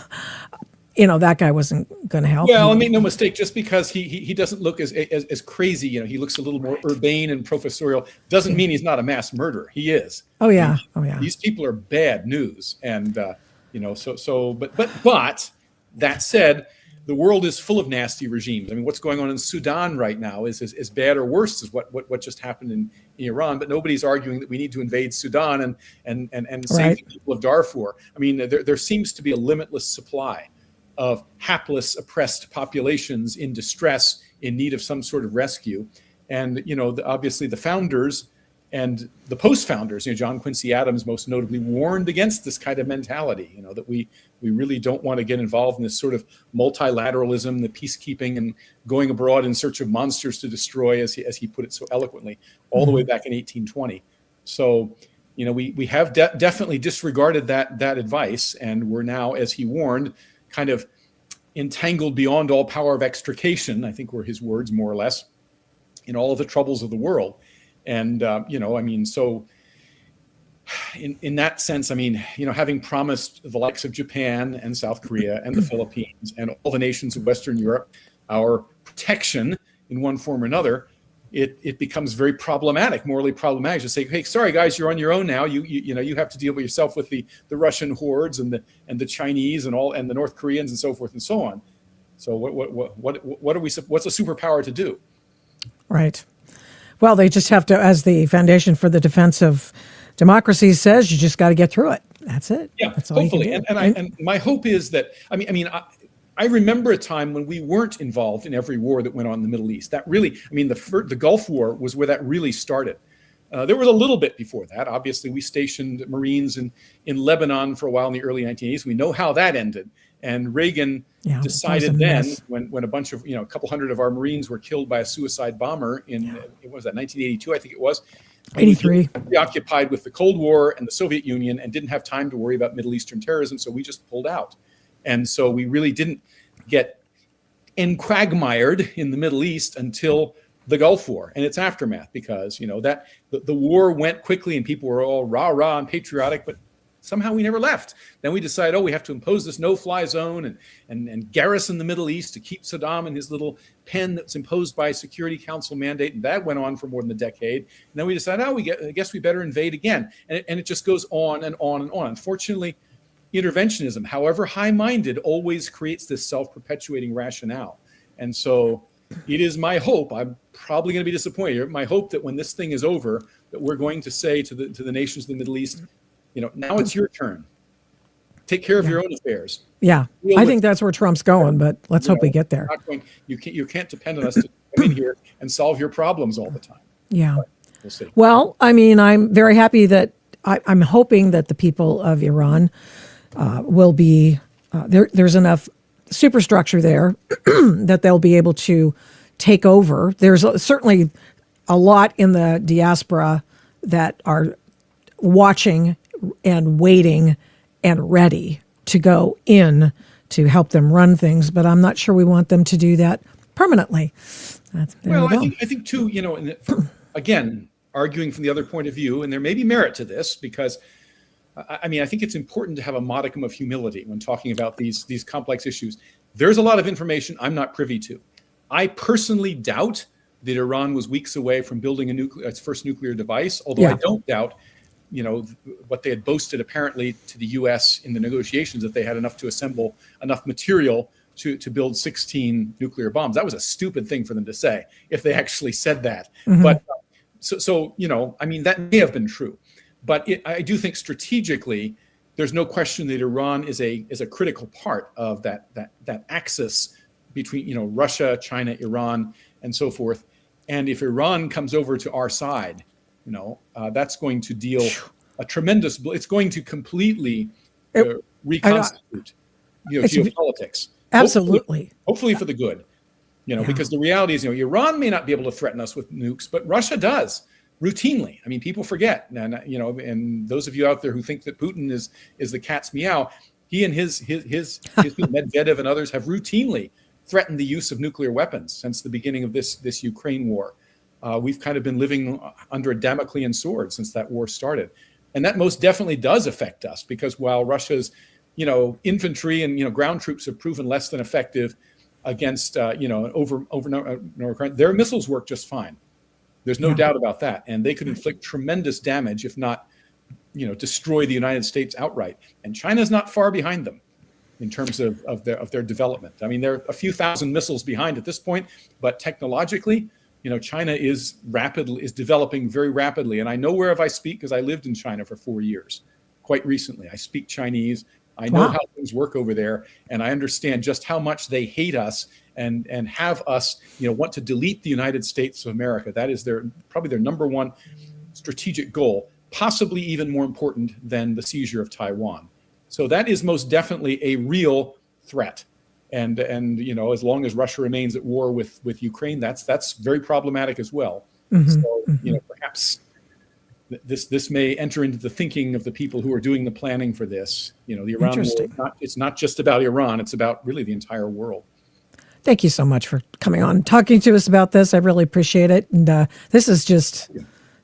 that guy wasn't going to help. Well, make no mistake, just because he doesn't look as crazy, he looks a little more urbane and professorial, doesn't mean he's not a mass murderer. He is. Oh yeah. These people are bad news. And, but that said, the world is full of nasty regimes. What's going on in Sudan right now is as bad or worse as what just happened in Iran. But nobody's arguing that we need to invade Sudan and save the people of Darfur. There seems to be a limitless supply of hapless, oppressed populations in distress, in need of some sort of rescue. And, obviously the founders and the post-founders, John Quincy Adams most notably, warned against this kind of mentality, that we really don't want to get involved in this sort of multilateralism, the peacekeeping and going abroad in search of monsters to destroy, as he put it so eloquently, all the way back in 1820. So, we have definitely disregarded that advice, and we're now, as he warned, kind of entangled beyond all power of extrication, I think were his words, more or less, in all of the troubles of the world. And, so in that sense, having promised the likes of Japan and South Korea and the Philippines and all the nations of Western Europe our protection in one form or another, it becomes very problematic, morally problematic to say, hey, sorry guys, you're on your own now. You have to deal with yourself with the Russian hordes and the Chinese and the North Koreans and so forth and so on. So what's a superpower to do? Right. Well, they just have to, as the Foundation for the Defense of Democracies says, you just got to get through it. That's it. Yeah, that's all hopefully. You can do. And my hope is that, I remember a time when we weren't involved in every war that went on in the Middle East. That really, the Gulf War was where that really started. There was a little bit before that. Obviously, we stationed Marines in Lebanon for a while in the early 1980s. We know how that ended. And Reagan decided then, when a bunch of, a couple hundred of our Marines were killed by a suicide bomber in, what was that, 1982, I think it was. 83. Preoccupied with the Cold War and the Soviet Union and didn't have time to worry about Middle Eastern terrorism, so we just pulled out. And so we really didn't get enquagmired in the Middle East until the Gulf War and its aftermath, because, that the war went quickly and people were all rah-rah and patriotic, but somehow we never left. Then we decided, we have to impose this no-fly zone and garrison the Middle East to keep Saddam in his little pen that's imposed by a Security Council mandate. And that went on for more than a decade. And then we decided, I guess we better invade again. And it just goes on and on and on. Unfortunately, interventionism, however high-minded, always creates this self-perpetuating rationale. And so it is my hope, I'm probably going to be disappointed, my hope that when this thing is over, that we're going to say to the nations of the Middle East, now it's your turn. Take care of your own affairs. Yeah, I think that's where Trump's going, but let's hope we get there. You can't depend on us to come in here and solve your problems all the time. Yeah. But we'll see. Well, I'm very happy that I'm hoping that the people of Iran will be, there's enough superstructure there that they'll be able to take over. There's certainly a lot in the diaspora that are watching and waiting and ready to go in to help them run things, but I'm not sure we want them to do that permanently. I think too, again, arguing from the other point of view, and there may be merit to this, because I think it's important to have a modicum of humility when talking about these complex issues. There's a lot of information I'm not privy to. I personally doubt that Iran was weeks away from building its first nuclear device, although I don't doubt what they had boasted apparently to the U.S. in the negotiations, that they had enough to assemble enough material to build 16 nuclear bombs. That was a stupid thing for them to say if they actually said that. Mm-hmm. But that may have been true. But I do think strategically, there's no question that Iran is a critical part of that axis between Russia, China, Iran, and so forth. And if Iran comes over to our side, that's going to deal a tremendous. It's going to completely reconstitute geopolitics. Absolutely. Hopefully for the good. Because the reality is, Iran may not be able to threaten us with nukes, but Russia does routinely. People forget, and those of you out there who think that Putin is the cat's meow, he and his Medvedev and others have routinely threatened the use of nuclear weapons since the beginning of this Ukraine war. We've kind of been living under a Damoclean sword since that war started. And that most definitely does affect us, because while Russia's, infantry and, ground troops have proven less than effective against, their missiles work just fine. There's no doubt about that. And they could inflict tremendous damage, if not, destroy the United States outright. And China's not far behind them in terms of their development. They're a few thousand missiles behind at this point, but technologically, China is developing very rapidly. And I know wherever I speak, because I lived in China for 4 years, quite recently. I speak Chinese, I know Wow. how things work over there, and I understand just how much they hate us and have us, want to delete the United States of America. That is probably their number one strategic goal, possibly even more important than the seizure of Taiwan. So that is most definitely a real threat. And as long as Russia remains at war with Ukraine, that's very problematic as well. So perhaps this may enter into the thinking of the people who are doing the planning for this. The Iran war, it's not just about Iran, it's about really the entire world. Thank you so much for coming on and talking to us about this. I really appreciate it. And this has just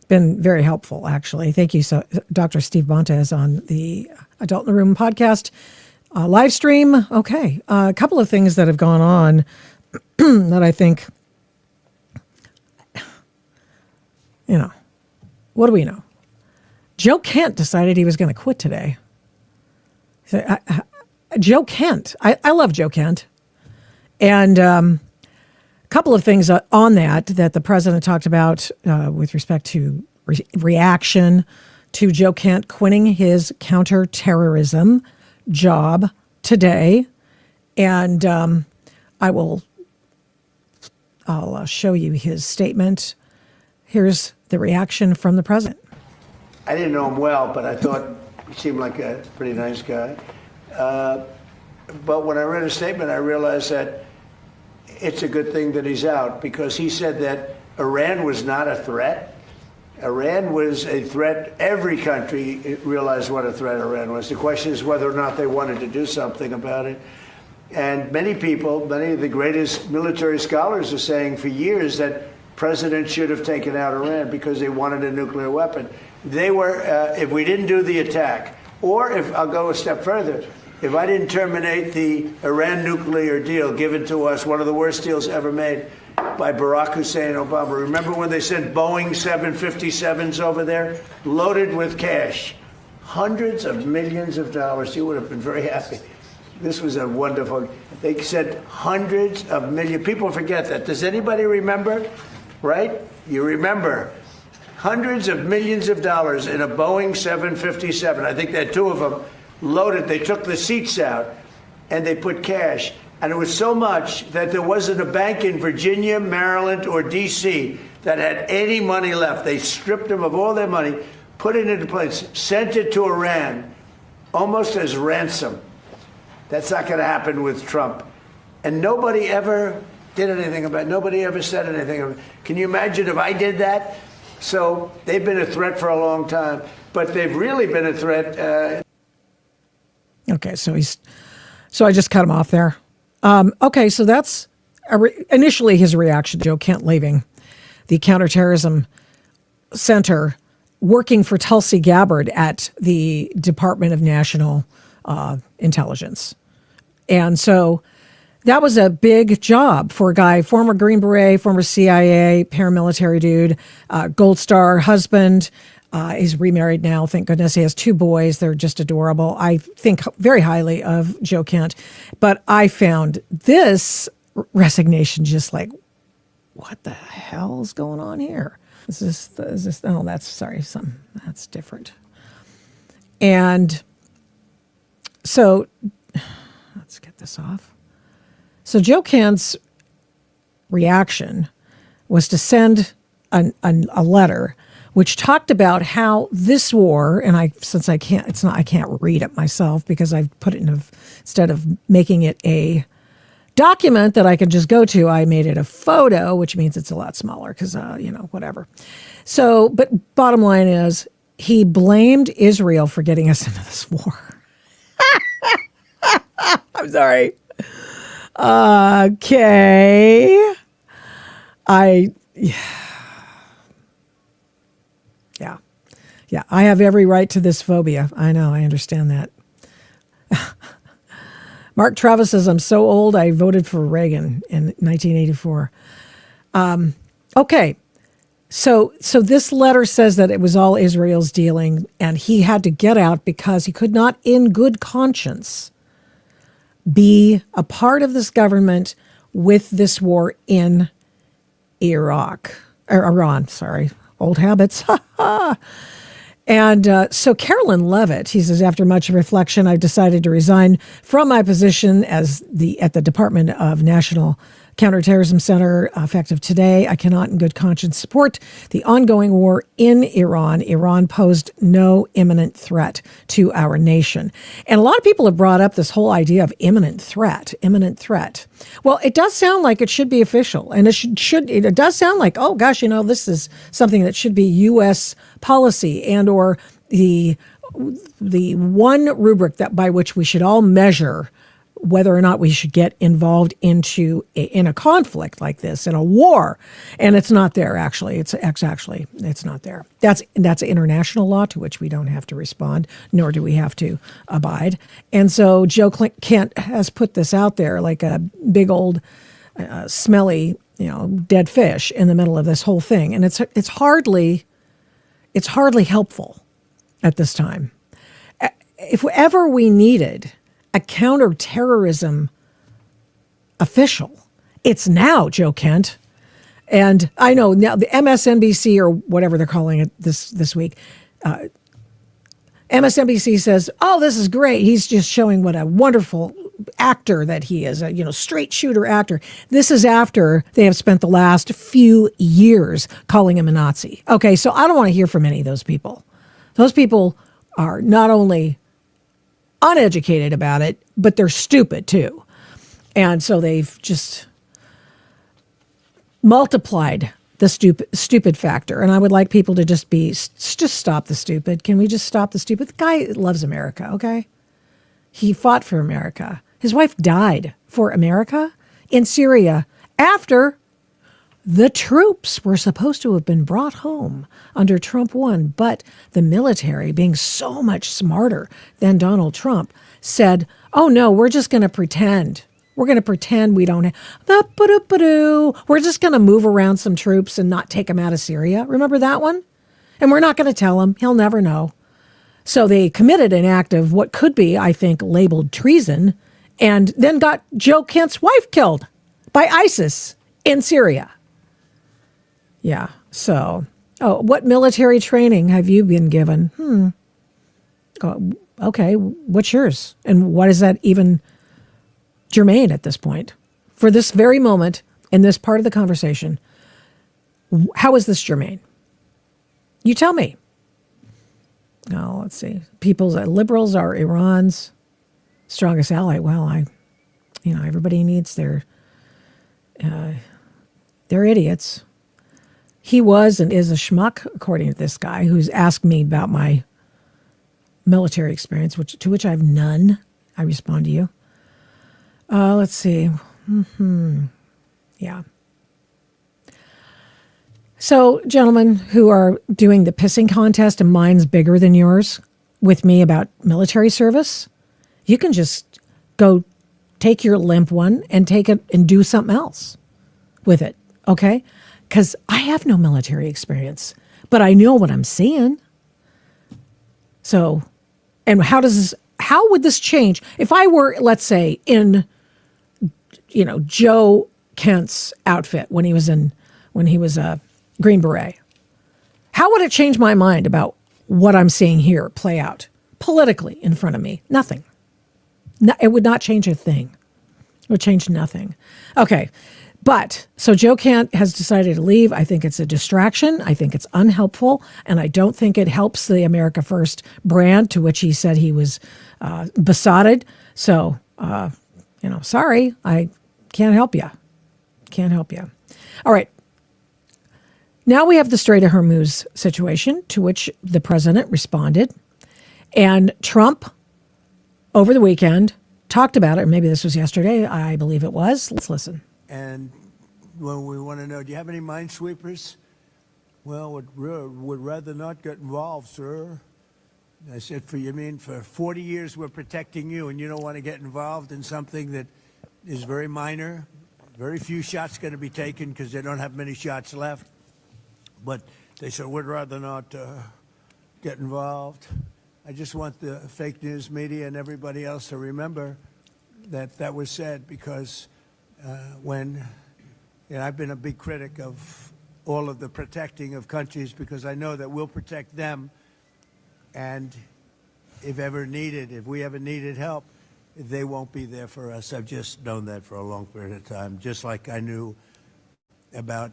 been very helpful, actually. Thank you. So, Dr. Steve Bontes on the Adult in the Room podcast live stream. Okay. A couple of things that have gone on that I think, what do we know? Joe Kent decided he was going to quit today. So, Joe Kent. I love Joe Kent. And a couple of things on that the president talked about with respect to reaction to Joe Kent quitting his counterterrorism job today. And I'll show you his statement. Here's the reaction from the president. I didn't know him well, but I thought he seemed like a pretty nice guy. But when I read his statement, I realized that it's a good thing that he's out, because he said that Iran was not a threat. Iran was a threat. Every country realized what a threat Iran was. The question is whether or not they wanted to do something about it. And many people, many of the greatest military scholars are saying for years that president should have taken out Iran because they wanted a nuclear weapon. They were, if we didn't do the attack, or if I'll go a step further, if I didn't terminate the Iran nuclear deal given to us, one of the worst deals ever made by Barack Hussein Obama. Remember when they sent Boeing 757s over there, loaded with cash, hundreds of millions of dollars? You would have been very happy. This was a wonderful, they said hundreds of millions. People forget that. Does anybody remember? Right? You remember. Hundreds of millions of dollars in a Boeing 757. I think they had two of them. Loaded, they took the seats out and they put cash. And it was so much that there wasn't a bank in Virginia, Maryland, or D.C. that had any money left. They stripped them of all their money, put it into place, sent it to Iran, almost as ransom. That's not going to happen with Trump. And nobody ever did anything about it. Nobody ever said anything about it. Can you imagine if I did that? So they've been a threat for a long time, but they've really been a threat. Okay, so I just cut him off there. Okay, so that's initially his reaction to Joe Kent leaving the Counterterrorism Center, working for Tulsi Gabbard at the Department of National Intelligence. And so that was a big job for a guy, former Green Beret, former CIA, paramilitary dude, Gold Star husband. He's remarried now, thank goodness. He has two boys. They're just adorable. I think very highly of Joe Kent. But I found this resignation just like, what the hell is going on here? That's different. And so, let's get this off. So Joe Kent's reaction was to send a letter which talked about how this war, and I can't read it myself because I've put it instead of making it a document that I can just go to, I made it a photo, which means it's a lot smaller because, whatever. So, but bottom line is he blamed Israel for getting us into this war. I'm sorry. Okay. Yeah, I have every right to this phobia. I know, I understand that. Mark Travis says, I'm so old, I voted for Reagan in 1984. Okay, so this letter says that it was all Israel's dealing, and he had to get out because he could not, in good conscience, be a part of this government with this war in Iran, sorry, old habits. And so Carolyn Levitt, he says, after much reflection, I've decided to resign from my position at the Department of National Counterterrorism Center effective today. I cannot in good conscience support the ongoing war in Iran. Iran posed no imminent threat to our nation. And a lot of people have brought up this whole idea of imminent threat. Well, it does sound like it should be official. And it does sound like, oh gosh, this is something that should be U.S. policy and or the one rubric by which we should all measure whether or not we should get involved in a conflict like this, in a war. And it's not there, actually. It's not there. That's international law to which we don't have to respond, nor do we have to abide. And so Joe Kent has put this out there like a big old smelly, dead fish in the middle of this whole thing. And it's hardly helpful at this time. If ever we needed a counterterrorism official, it's now, Joe Kent. And I know now the MSNBC or whatever they're calling it this week, MSNBC says, oh, this is great. He's just showing what a wonderful actor that he is, a straight shooter actor. This is after they have spent the last few years calling him a Nazi. Okay, so I don't want to hear from any of those people. Those people are not only uneducated about it, but they're stupid too. And so they've just multiplied the stupid factor. And I would like people to just stop the stupid. Can we just stop the stupid? The guy loves America, okay? He fought for America. His wife died for America in Syria after the troops were supposed to have been brought home under Trump 1, but the military, being so much smarter than Donald Trump, said, oh no, we're just going to pretend. We're going to pretend we don't have, we're just going to move around some troops and not take them out of Syria. Remember that one? And we're not going to tell him. He'll never know. So they committed an act of what could be, I think, labeled treason, and then got Joe Kent's wife killed by ISIS in Syria. Yeah. So, what military training have you been given? Okay. What's yours? And what is that even germane at this point? For this very moment, in this part of the conversation, how is this germane? You tell me. Oh, let's see. Liberals are Iran's strongest ally. Well, everybody needs they're idiots. He was and is a schmuck, according to this guy, who's asked me about my military experience, to which I have none. I respond to you. Let's see. Yeah. So, gentlemen who are doing the pissing contest and mine's bigger than yours with me about military service, you can just go take your limp one and take it and do something else with it, okay? Because I have no military experience, but I know what I'm seeing. So, and how would this change if I were, let's say, in, Joe Kent's outfit when he was a Green Beret? How would it change my mind about what I'm seeing here play out politically in front of me? Nothing. No, it would not change a thing. It would change nothing. Okay. But, so Joe Kent has decided to leave. I think it's a distraction. I think it's unhelpful. And I don't think it helps the America First brand, to which he said he was besotted. So, sorry, I can't help you. Can't help you. All right. Now we have the Strait of Hormuz situation, to which the president responded. And Trump, over the weekend, talked about it. Or maybe this was yesterday. I believe it was. Let's listen. And when we want to know, do you have any minesweepers? Well, would rather not get involved, sir. I said, for 40 years we're protecting you, and you don't want to get involved in something that is very minor. Very few shots going to be taken because they don't have many shots left. But they said, we'd rather not get involved. I just want the fake news media and everybody else to remember that was said, because I've been a big critic of all of the protecting of countries, because I know that we'll protect them And if we ever needed help, they won't be there for us. I've just known that for a long period of time, just like I knew about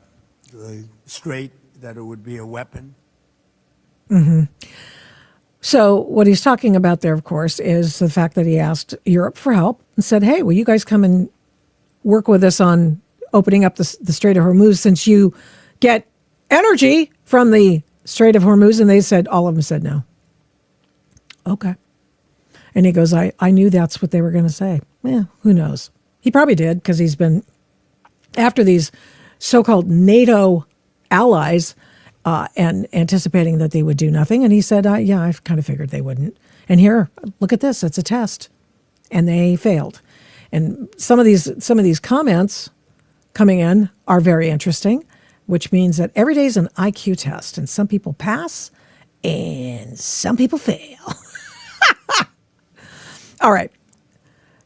the Strait, that it would be a weapon. So what he's talking about there, of course, is the fact that he asked Europe for help and said, hey, will you guys come and work with us on opening up the Strait of Hormuz, since you get energy from the Strait of Hormuz? And they said, all of them said no. Okay. And he goes, I knew that's what they were going to say. Yeah, who knows? He probably did, because he's been after these so-called NATO allies and anticipating that they would do nothing. And he said, yeah, I kind of figured they wouldn't. And here, look at this. It's a test. And they failed. And some of these comments coming in are very interesting, which means that every day is an IQ test. And some people pass and some people fail. All right.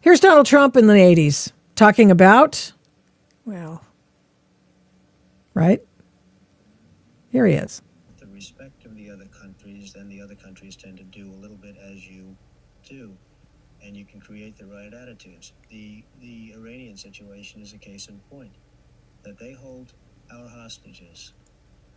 Here's Donald Trump in the 80s talking about, well, right? Here he is. The respect of the other countries, then the other countries tend to do a little bit as you do, and you can create the right attitudes. The Iranian situation is a case in point. That they hold our hostages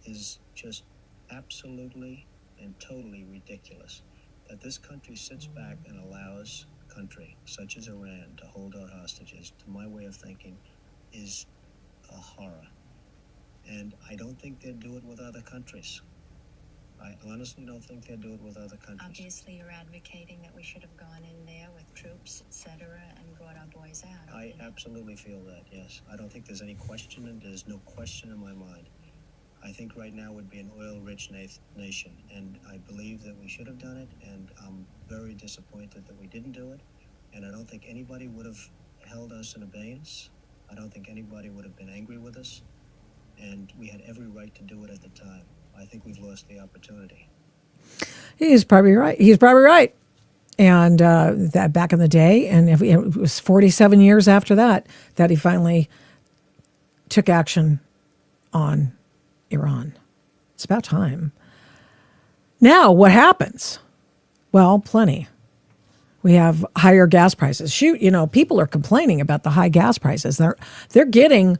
is just absolutely and totally ridiculous. That this country sits back and allows a country such as Iran to hold our hostages, to my way of thinking, is a horror. And I don't think they'd do it with other countries. I honestly don't think they'd do it with other countries. Obviously, you're advocating that we should have gone in there with troops, etc., and brought our boys out. I absolutely feel that, yes. I don't think there's any question, and there's no question in my mind. I think right now would be an oil-rich nation, and I believe that we should have done it, and I'm very disappointed that we didn't do it, and I don't think anybody would have held us in abeyance. I don't think anybody would have been angry with us, and we had every right to do it at the time. I think we've lost the opportunity. He's probably right. And that back in the day, and it was 47 years after that he finally took action on Iran. It's about time. Now, what happens? Well, plenty. We have higher gas prices. People are complaining about the high gas prices. They're getting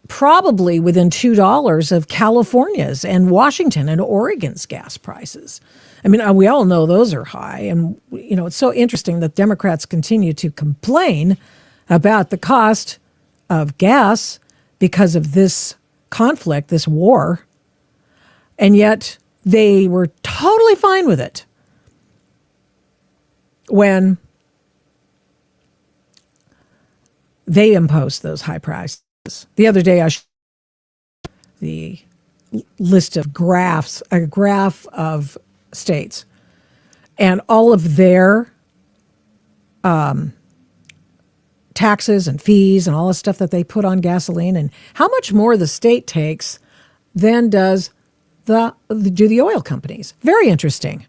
probably within $2 of California's and Washington and Oregon's gas prices. I mean, we all know those are high. And, it's so interesting that Democrats continue to complain about the cost of gas because of this conflict, this war. And yet they were totally fine with it when they imposed those high prices. The other day, the list of a graph of states, and all of their taxes and fees and all the stuff that they put on gasoline, and how much more the state takes than do the oil companies. Very interesting.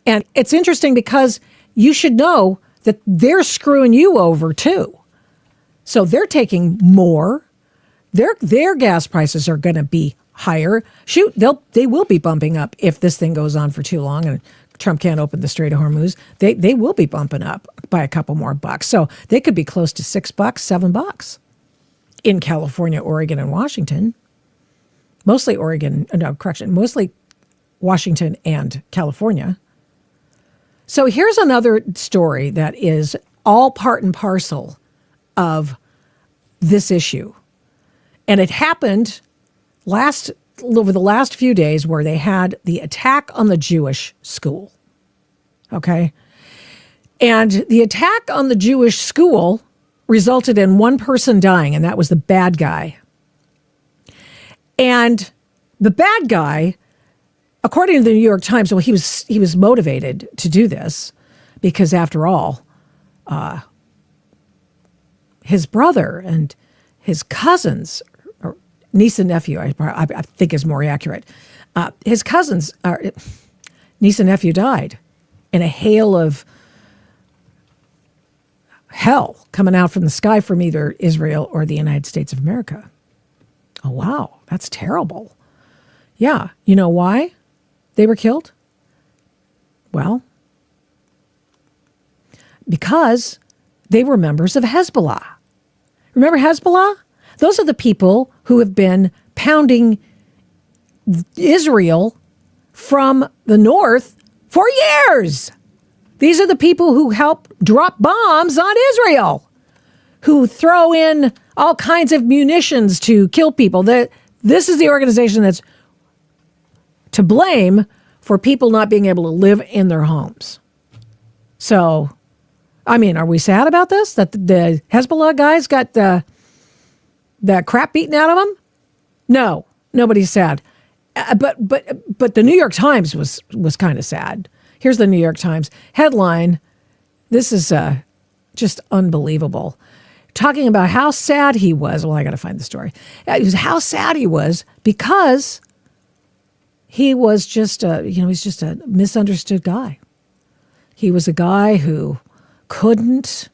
And it's interesting because you should know that they're screwing you over too. So they're taking more. Their gas prices are going to be higher. Shoot, they will be bumping up if this thing goes on for too long and Trump can't open the Strait of Hormuz. They will be bumping up by a couple more bucks. So they could be close to $6, $7 in California, Oregon, and Washington. Mostly Washington and California. So here's another story that is all part and parcel of this issue. And it happened over the last few days, where they had the attack on the Jewish school. Okay? And the attack on the Jewish school resulted in one person dying, and that was the bad guy. And the bad guy, according to the New York Times, well, he was motivated to do this because, after all, his brother and his cousins, or niece and nephew, I think is more accurate. His cousins, niece and nephew, died in a hail of hell coming out from the sky from either Israel or the United States of America. Oh, wow, that's terrible. Yeah, you know why they were killed? Well, because they were members of Hezbollah. Remember Hezbollah? Those are the people who have been pounding Israel from the north for years. These are the people who help drop bombs on Israel, who throw in all kinds of munitions to kill people. This is the organization that's to blame for people not being able to live in their homes. So, I mean, are we sad about this? That the Hezbollah guys got the crap beaten out of them? No, nobody's sad. But the New York Times was kind of sad. Here's the New York Times headline. This is just unbelievable. Talking about how sad he was. Well, I got to find the story. It was how sad he was because he was just he's just a misunderstood guy. He was a guy who couldn't,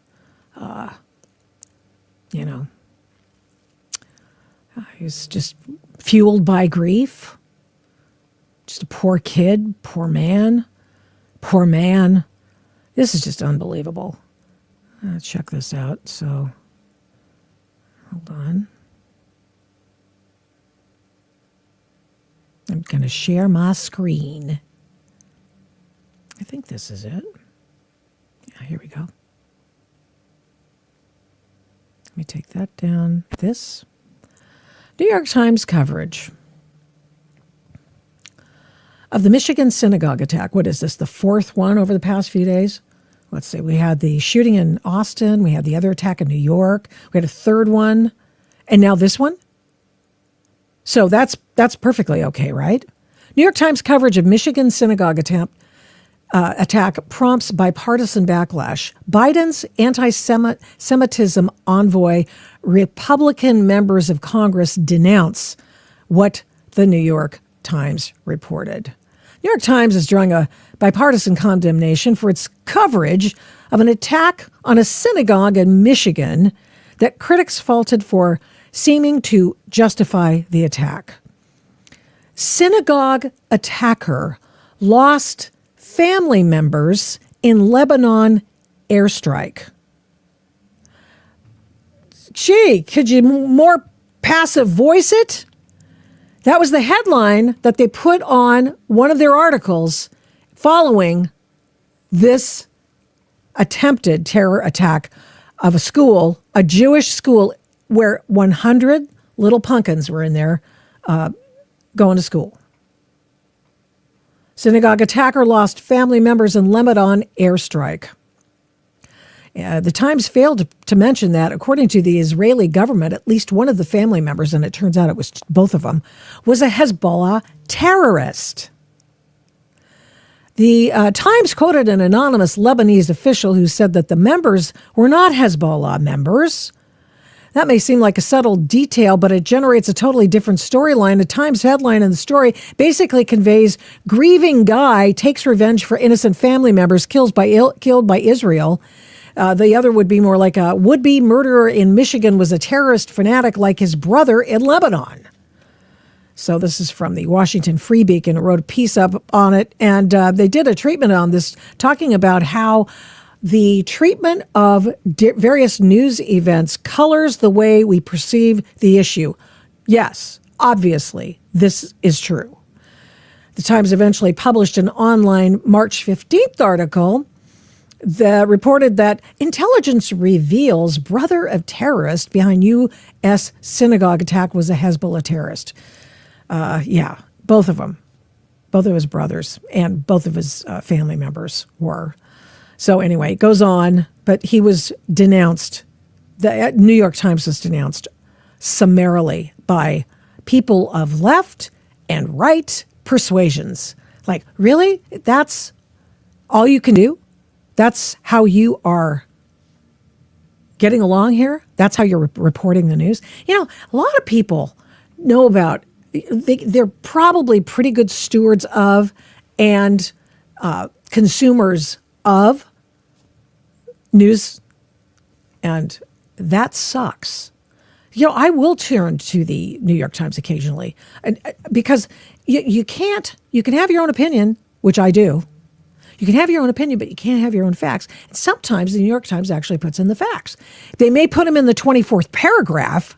he was just fueled by grief. Just a poor kid, poor man. This is just unbelievable. Let's check this out. So, hold on. I'm going to share my screen. I think this is it. Yeah, here we go. Let me take that down. This. New York Times coverage of the Michigan synagogue attack. What is this, the fourth one over the past few days? Let's see. We had the shooting in Austin. We had the other attack in New York. We had a third one. And now this one? So that's perfectly okay, right? New York Times coverage of Michigan synagogue attack prompts bipartisan backlash. Biden's anti-Semitism envoy, Republican members of Congress denounce what the New York Times reported. New York Times is drawing a bipartisan condemnation for its coverage of an attack on a synagogue in Michigan that critics faulted for seeming to justify the attack. Synagogue attacker lost family members in Lebanon airstrike. Gee, could you more passive voice it? That was the headline that they put on one of their articles following this attempted terror attack of a school, a Jewish school, where 100 little pumpkins were in there going to school. Synagogue attacker lost family members in Lebanon airstrike. The Times failed to mention that, according to the Israeli government, at least one of the family members, and it turns out it was both of them, was a Hezbollah terrorist. The Times quoted an anonymous Lebanese official who said that the members were not Hezbollah members. That may seem like a subtle detail, but it generates a totally different storyline. The Times headline in the story basically conveys grieving guy takes revenge for innocent family members killed by Israel. The other would be more like a would-be murderer in Michigan was a terrorist fanatic like his brother in Lebanon. So this is from the Washington Free Beacon. It wrote a piece up on it, and they did a treatment on this, talking about how the treatment of various news events colors the way we perceive the issue. Yes, obviously, this is true. The Times eventually published an online March 15th article that reported that intelligence reveals brother of terrorist behind U.S. synagogue attack was a Hezbollah terrorist. Yeah, both of them. Both of his brothers and both of his family members were. So anyway, it goes on, but he was denounced. The New York Times was denounced summarily by people of left and right persuasions. Like, really? That's all you can do? That's how you are getting along here? That's how you're reporting the news? You know, a lot of people know about, they're probably pretty good stewards of and consumers of news, and that sucks. You know, I will turn to the New York Times occasionally, because you can have your own opinion, which I do. You can have your own opinion, but you can't have your own facts. And sometimes the New York Times actually puts in the facts. They may put them in the 24th paragraph,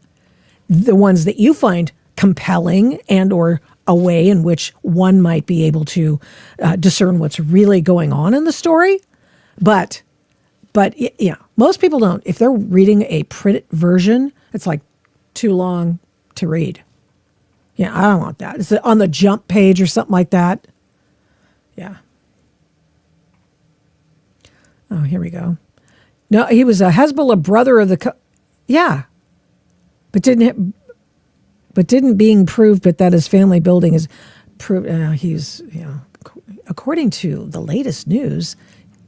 the ones that you find compelling and or a way in which one might be able to discern what's really going on in the story. But most people don't. If they're reading a print version, it's like too long to read. Yeah, I don't want that. It's on the jump page or something like that. Yeah. Oh, here we go. No, he was a Hezbollah brother of the. Yeah, but didn't being proved, but that his family building is proved. He's according to the latest news,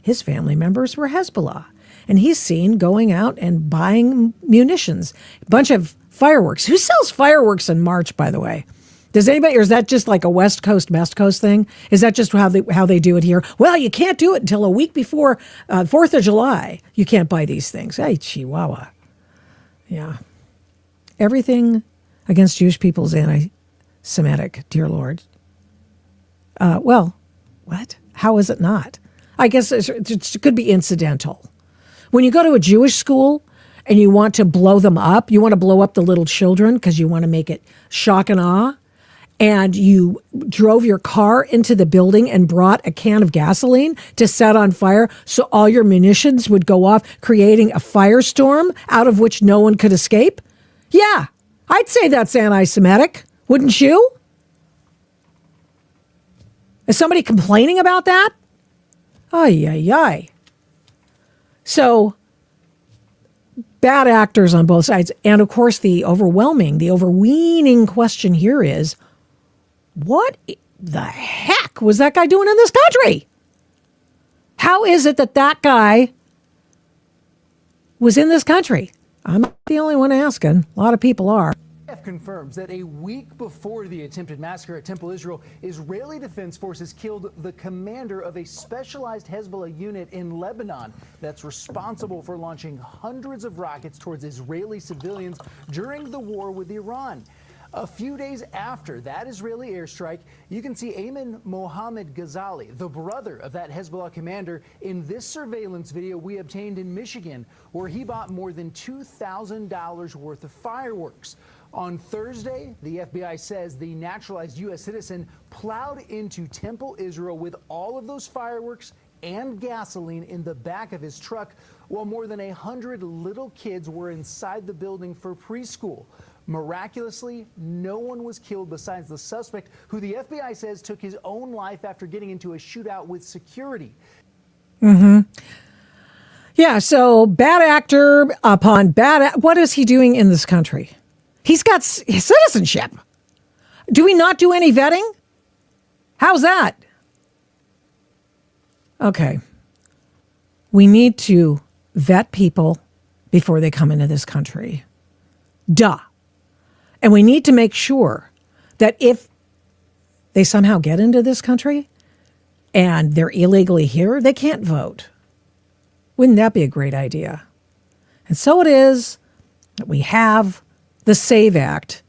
his family members were Hezbollah, and he's seen going out and buying munitions, a bunch of fireworks. Who sells fireworks in March, by the way? Does anybody, or is that just like a West Coast thing? Is that just how they do it here? Well, you can't do it until a week before 4th of July. You can't buy these things. Hey, Chihuahua. Yeah. Everything against Jewish people is anti-Semitic, dear Lord. Well, what? How is it not? I guess it could be incidental. When you go to a Jewish school and you want to blow them up, you want to blow up the little children because you want to make it shock and awe, and you drove your car into the building and brought a can of gasoline to set on fire so all your munitions would go off, creating a firestorm out of which no one could escape? Yeah, I'd say that's anti-Semitic, wouldn't you? Is somebody complaining about that? Ay, ay, ay. So, bad actors on both sides. And of course, the overweening question here is, what the heck was that guy doing in this country? How is it that guy was in this country? I'm not the only one asking. A lot of people are. Confirms that a week before the attempted massacre at Temple Israel, Israeli Defense Forces killed the commander of a specialized Hezbollah unit in Lebanon that's responsible for launching hundreds of rockets towards Israeli civilians during the war with Iran. A few days after that Israeli airstrike, you can see Ayman Mohammed Ghazali, the brother of that Hezbollah commander, in this surveillance video we obtained in Michigan, where he bought more than $2,000 worth of fireworks. On Thursday, the FBI says the naturalized U.S. citizen plowed into Temple Israel with all of those fireworks and gasoline in the back of his truck, while more than 100 little kids were inside the building for preschool. Miraculously, no one was killed besides the suspect, who the FBI says took his own life after getting into a shootout with security. Mm-hmm. Yeah, so bad actor upon what is he doing in this country? He's got citizenship. Do we not do any vetting? How's that? Okay. We need to vet people before they come into this country. Duh. And we need to make sure that if they somehow get into this country and they're illegally here, they can't vote. Wouldn't that be a great idea? And so it is that we have the SAVE Act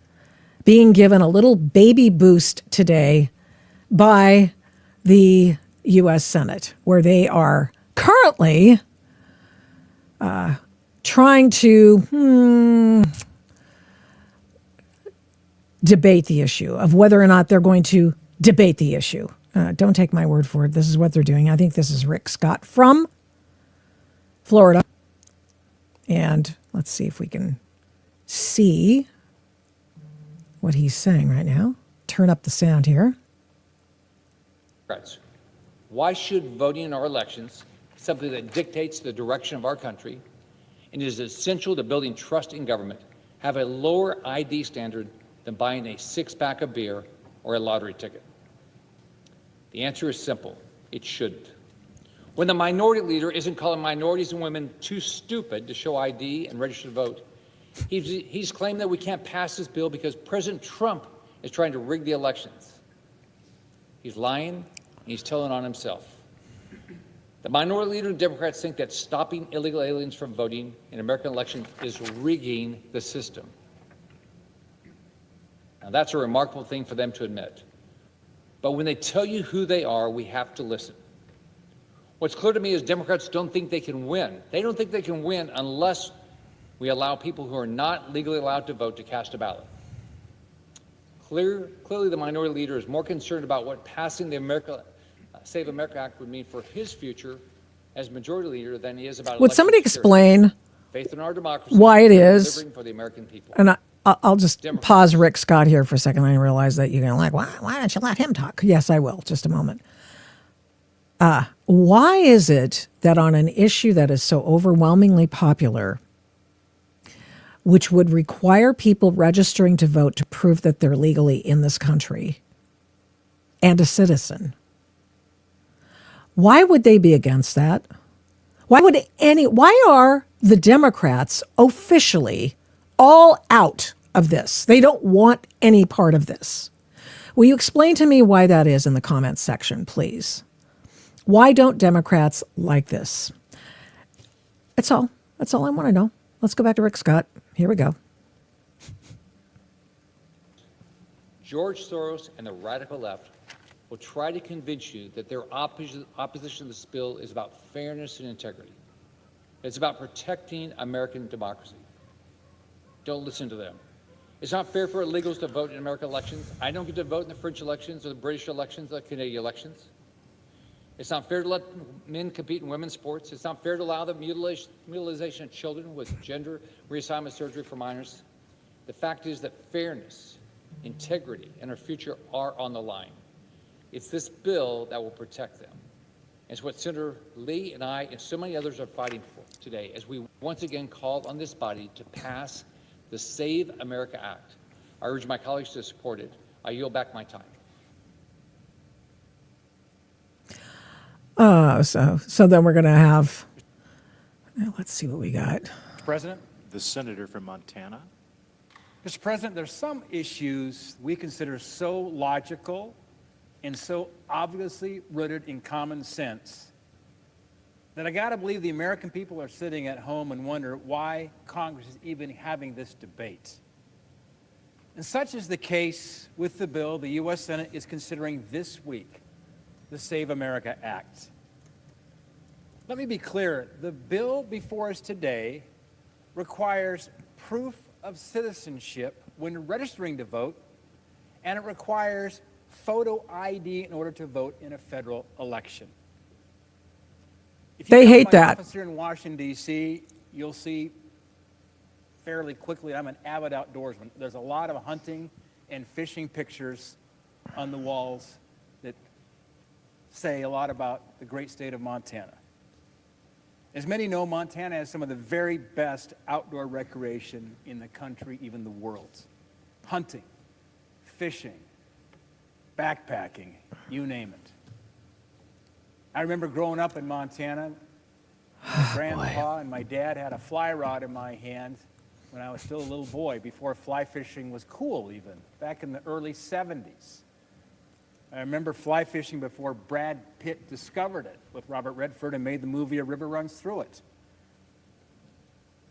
being given a little baby boost today by the U.S. Senate, where they are currently trying to debate the issue of whether or not they're going to debate the issue. Don't take my word for it. This is what they're doing. I think this is Rick Scott from Florida. And let's see if we can see what he's saying right now. Turn up the sound here. Why should voting in our elections, something that dictates the direction of our country and is essential to building trust in government, have a lower ID standard than buying a six-pack of beer or a lottery ticket? The answer is simple. It shouldn't. When the minority leader isn't calling minorities and women too stupid to show ID and register to vote, he's claimed that we can't pass this bill because President Trump is trying to rig the elections. He's lying, and he's telling on himself. The minority leader and Democrats think that stopping illegal aliens from voting in American elections is rigging the system. Now, that's a remarkable thing for them to admit. But when they tell you who they are, we have to listen. What's clear to me is Democrats don't think they can win. They don't think they can win unless we allow people who are not legally allowed to vote to cast a ballot. Clearly, the minority leader is more concerned about what passing the Save America Act would mean for his future as majority leader than he is about. Would somebody explain faith in our democracy, why it is delivering for the American people? And I'll just pause Rick Scott here for a second. I realize that you're going to like, why don't you let him talk? Yes, I will. Just a moment. Why is it that on an issue that is so overwhelmingly popular, which would require people registering to vote to prove that they're legally in this country and a citizen, why would they be against that? Why are the Democrats officially all out of this? They don't want any part of this. Will you explain to me why that is in the comments section, please? Why don't Democrats like this? That's all. That's all I want to know. Let's go back to Rick Scott. Here we go. George Soros and the radical left will try to convince you that their opposition to this bill is about fairness and integrity. It's about protecting American democracy. Don't listen to them. It's not fair for illegals to vote in American elections. I don't get to vote in the French elections or the British elections or the Canadian elections. It's not fair to let men compete in women's sports. It's not fair to allow the mutilization of children with gender reassignment surgery for minors. The fact is that fairness, integrity, and our future are on the line. It's this bill that will protect them. It's what Senator Lee and I and so many others are fighting for today as we once again call on this body to pass the Save America Act. I urge my colleagues to support it. I yield back my time. So then we're going to have, let's see what we got. Mr. President, the senator from Montana. Mr. President, there's some issues we consider so logical and so obviously rooted in common sense that I got to believe the American people are sitting at home and wonder why Congress is even having this debate. And such is the case with the bill the U.S. Senate is considering this week, the Save America Act. Let me be clear, the bill before us today requires proof of citizenship when registering to vote, and it requires photo ID in order to vote in a federal election. They hate that. If you come to my office here in Washington, D.C., you'll see fairly quickly I'm an avid outdoorsman. There's a lot of hunting and fishing pictures on the walls that say a lot about the great state of Montana. As many know, Montana has some of the very best outdoor recreation in the country, even the world. Hunting, fishing, backpacking, you name it. I remember growing up in Montana, my grandpa and my dad had a fly rod in my hand when I was still a little boy, before fly fishing was cool even, back in the early 70s. I remember fly fishing before Brad Pitt discovered it with Robert Redford and made the movie A River Runs Through It.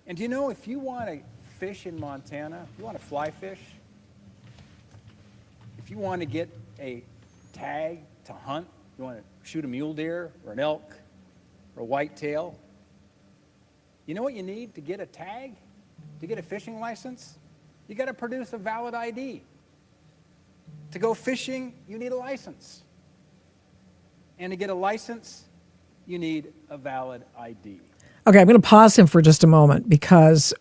And do you know, if you want to fish in Montana, if you want to fly fish, if you want to get a tag to hunt, you want to shoot a mule deer or an elk or a whitetail, you know what you need to get a tag, to get a fishing license? You got to produce a valid ID. To go fishing, you need a license. And to get a license, you need a valid ID. Okay, I'm going to pause him for just a moment because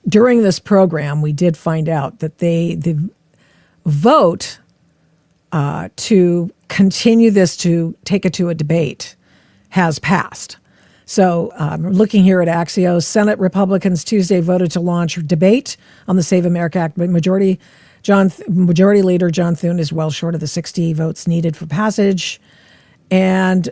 during this program, we did find out that the vote to continue this, to take it to a debate, has passed. So looking here at Axios, Senate Republicans Tuesday voted to launch a debate on the Save America Act, but Majority Leader John Thune is well short of the 60 votes needed for passage. And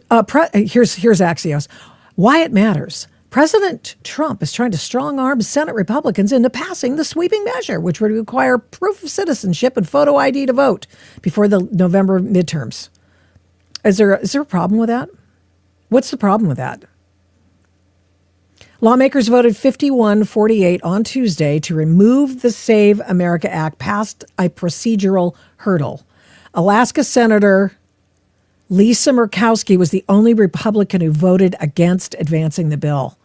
here's Axios. Why it matters. President Trump is trying to strong-arm Senate Republicans into passing the sweeping measure, which would require proof of citizenship and photo ID to vote before the November midterms. Is there a problem with that? What's the problem with that? Lawmakers voted 51-48 on Tuesday to remove the Save America Act past a procedural hurdle. Alaska Senator Lisa Murkowski was the only Republican who voted against advancing the bill.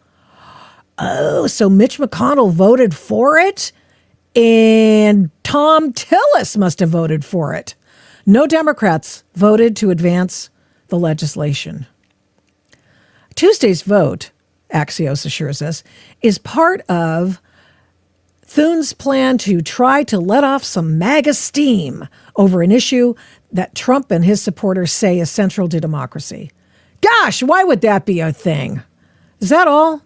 Oh, so Mitch McConnell voted for it, and Tom Tillis must have voted for it. No Democrats voted to advance the legislation. Tuesday's vote, Axios assures us, is part of Thune's plan to try to let off some MAGA steam over an issue that Trump and his supporters say is central to democracy. Gosh, why would that be a thing? Is that all?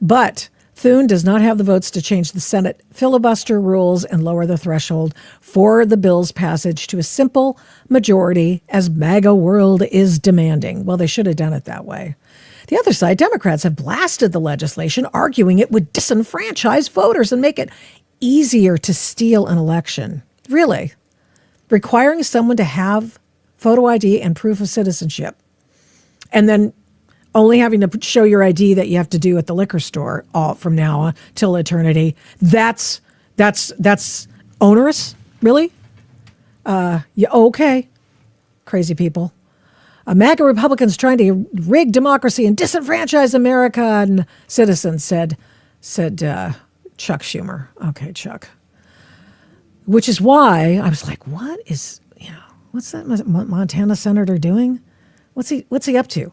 But Thune does not have the votes to change the Senate filibuster rules and lower the threshold for the bill's passage to a simple majority as MAGA world is demanding. Well, they should have done it that way. The other side, Democrats have blasted the legislation, arguing it would disenfranchise voters and make it easier to steal an election. Really? Requiring someone to have photo ID and proof of citizenship, and then only having to show your ID that you have to do at the liquor store all from now on till eternity. That's onerous, really? Yeah, okay. Crazy people. MAGA Republicans trying to rig democracy and disenfranchise American citizens, said Chuck Schumer. Okay, Chuck. Which is why I was like, what's that Montana senator doing? What's he up to?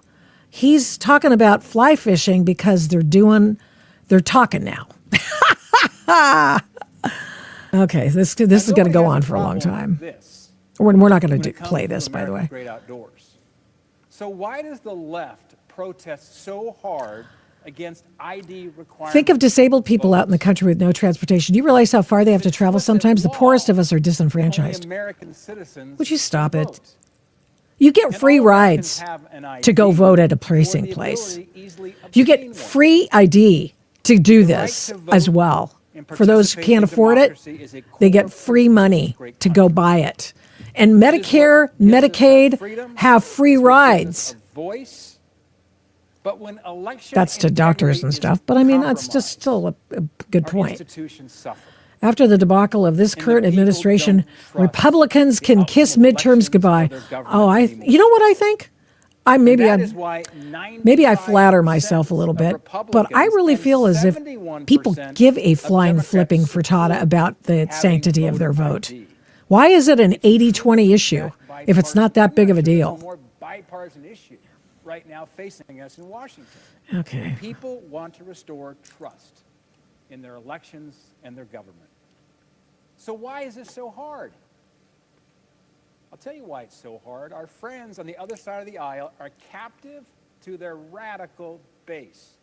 He's talking about fly fishing because they're talking now. Okay, this is going to go on for a long time. We're not going to play this, by the way. Great outdoors. So why does the left protest so hard against ID requirements? Think of disabled people out in the country with no transportation. Do you realize how far they have to travel sometimes? The poorest of us are disenfranchised. Would you stop it? You get free rides to go vote at a precinct place. You get free ID to do this as well. For those who can't afford it, they get free money to go buy it. And Medicare, Medicaid have free rides. That's to doctors and stuff, but I mean, that's just still a good point. After the debacle of this current administration, Republicans can kiss midterms goodbye. Oh, you know what I think? Maybe I flatter myself a little bit, but I really feel as if people give a flying flipping frittata about the sanctity of their vote. Why is it an 80-20 issue if it's not that big of a deal? More bipartisan issue right now facing us in Washington. Okay. People want to restore trust in their elections and their government. So why is this so hard? I'll tell you why it's so hard. Our friends on the other side of the aisle are captive to their radical base.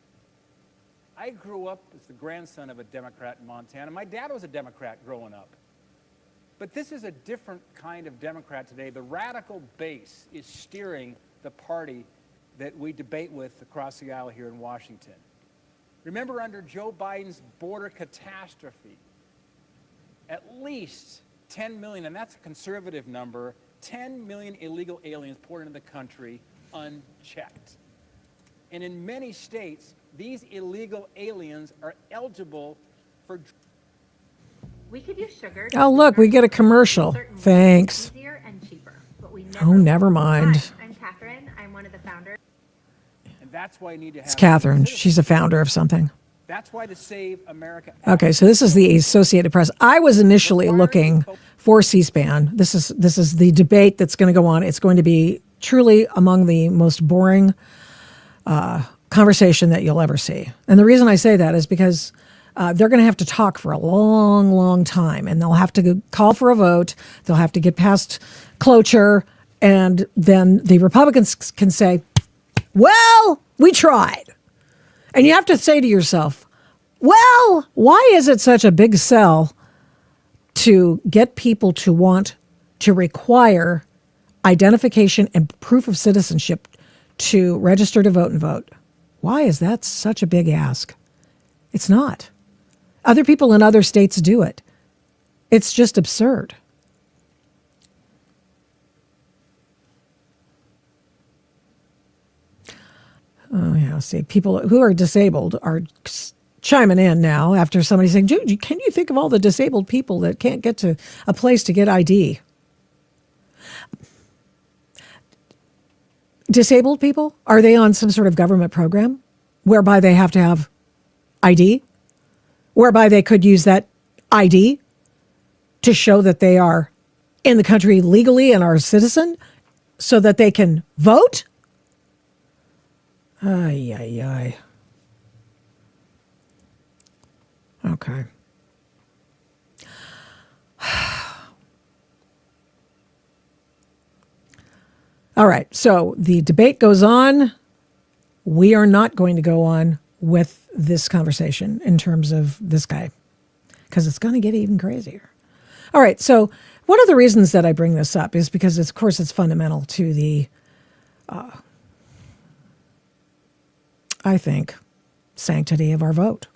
I grew up as the grandson of a Democrat in Montana. My dad was a Democrat growing up. But this is a different kind of Democrat today. The radical base is steering the party that we debate with across the aisle here in Washington. Remember, under Joe Biden's border catastrophe, at least 10 million, and that's a conservative number, 10 million illegal aliens poured into the country unchecked. And in many states, these illegal aliens are eligible for. We could use sugar. Oh, look, we get a commercial. Thanks. Easier and cheaper, but we Oh, never mind. Hi, I'm Catherine. I'm one of the founders. And that's why you need to have. It's Catherine. She's a founder of something. That's why to save America. Okay, so this is the Associated Press. I was initially looking for C-SPAN. This is the debate that's going to go on. It's going to be truly among the most boring conversation that you'll ever see. And the reason I say that is because they're going to have to talk for a long, long time, and they'll have to call for a vote. They'll have to get past cloture, and then the Republicans can say, well, we tried. And you have to say to yourself, well, why is it such a big sell to get people to want to require identification and proof of citizenship to register to vote and vote? Why is that such a big ask? It's not. Other people in other states do it. It's just absurd. Oh, yeah. See, people who are disabled are chiming in now after somebody saying, can you think of all the disabled people that can't get to a place to get ID? disabled people? Are they on some sort of government program whereby they have to have ID? Whereby they could use that ID to show that they are in the country legally and are a citizen so that they can vote? Ay, ay, ay. Okay. All right. So the debate goes on. We are not going to go on with this conversation in terms of this guy because it's going to get even crazier. All right. So one of the reasons that I bring this up is because, of course, it's fundamental to the, I think, sanctity of our vote.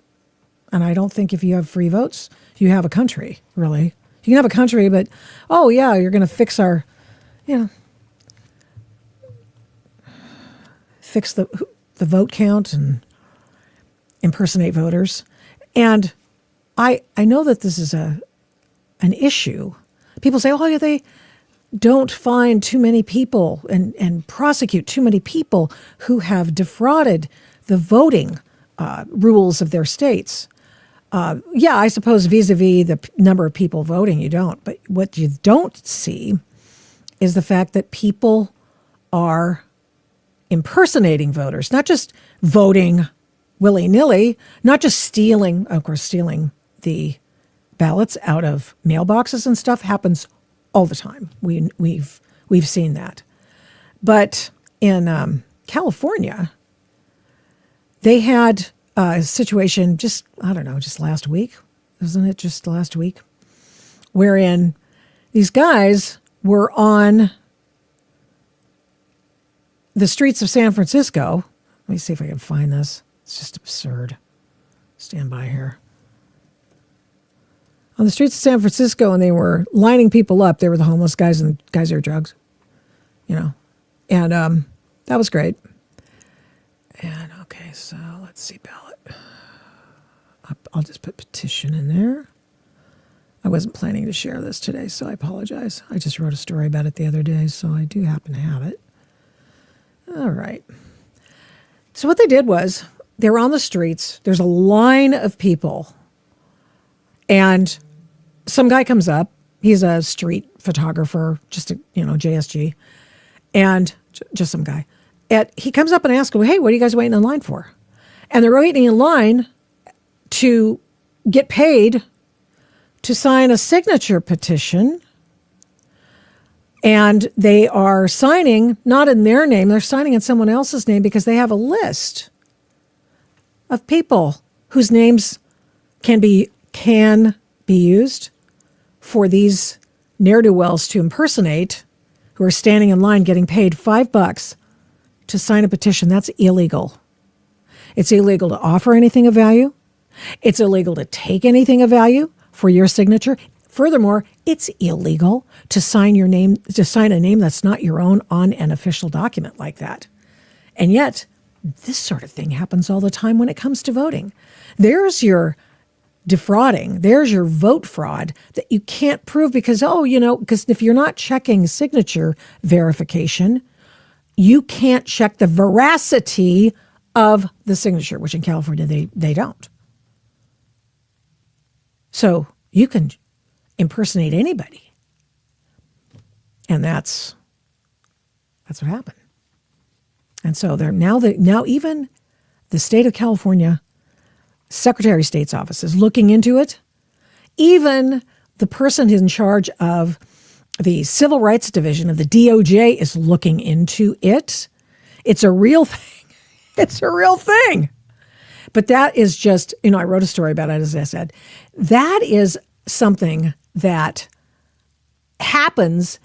And I don't think if you have free votes, you have a country, really. You can have a country, but, oh, yeah, you're going to fix our, fix the vote count and impersonate voters. And I know that this is an issue. People say, oh, yeah, they don't find too many people and prosecute too many people who have defrauded the voting rules of their states. Yeah, I suppose vis-a-vis the number of people voting, you don't. But what you don't see is the fact that people are impersonating voters, not just voting willy-nilly, not just stealing the ballots out of mailboxes and stuff happens all the time. We've seen that. But in California, they had a situation just last week, wasn't it just last week, wherein these guys were on the streets of San Francisco. Let me see if I can find this. It's just absurd. Stand by here. On the streets of San Francisco, and they were lining people up. They were the homeless guys and guys who are drugs, and that was great. And okay, so let's see, ballot. I'll just put petition in there. I wasn't planning to share this today, so I apologize. I just wrote a story about it the other day, so I do happen to have it. All right. So what they did was they were on the streets. There's a line of people. And some guy comes up. He's a street photographer, just a, JSG. And just some guy. And he comes up and asks, well, hey, what are you guys waiting in line for? And they're waiting in line to get paid to sign a signature petition. And they are signing, not in their name, they're signing in someone else's name because they have a list of people whose names can be used for these ne'er-do-wells to impersonate, who are standing in line getting paid $5 to sign a petition. That's illegal. It's illegal to offer anything of value. It's illegal to take anything of value for your signature. Furthermore, it's illegal to sign your name, to sign a name that's not your own on an official document like that. And yet, this sort of thing happens all the time when it comes to voting. There's your defrauding. There's your vote fraud that you can't prove because, because if you're not checking signature verification, you can't check the veracity of the signature, which in California, they don't. So you can impersonate anybody. And that's what happened. And so now even the state of California Secretary of State's office is looking into it. Even the person in charge of the Civil Rights Division of the DOJ is looking into it. It's a real thing. It's a real thing. But that is just, I wrote a story about it, as I said. That is something that happens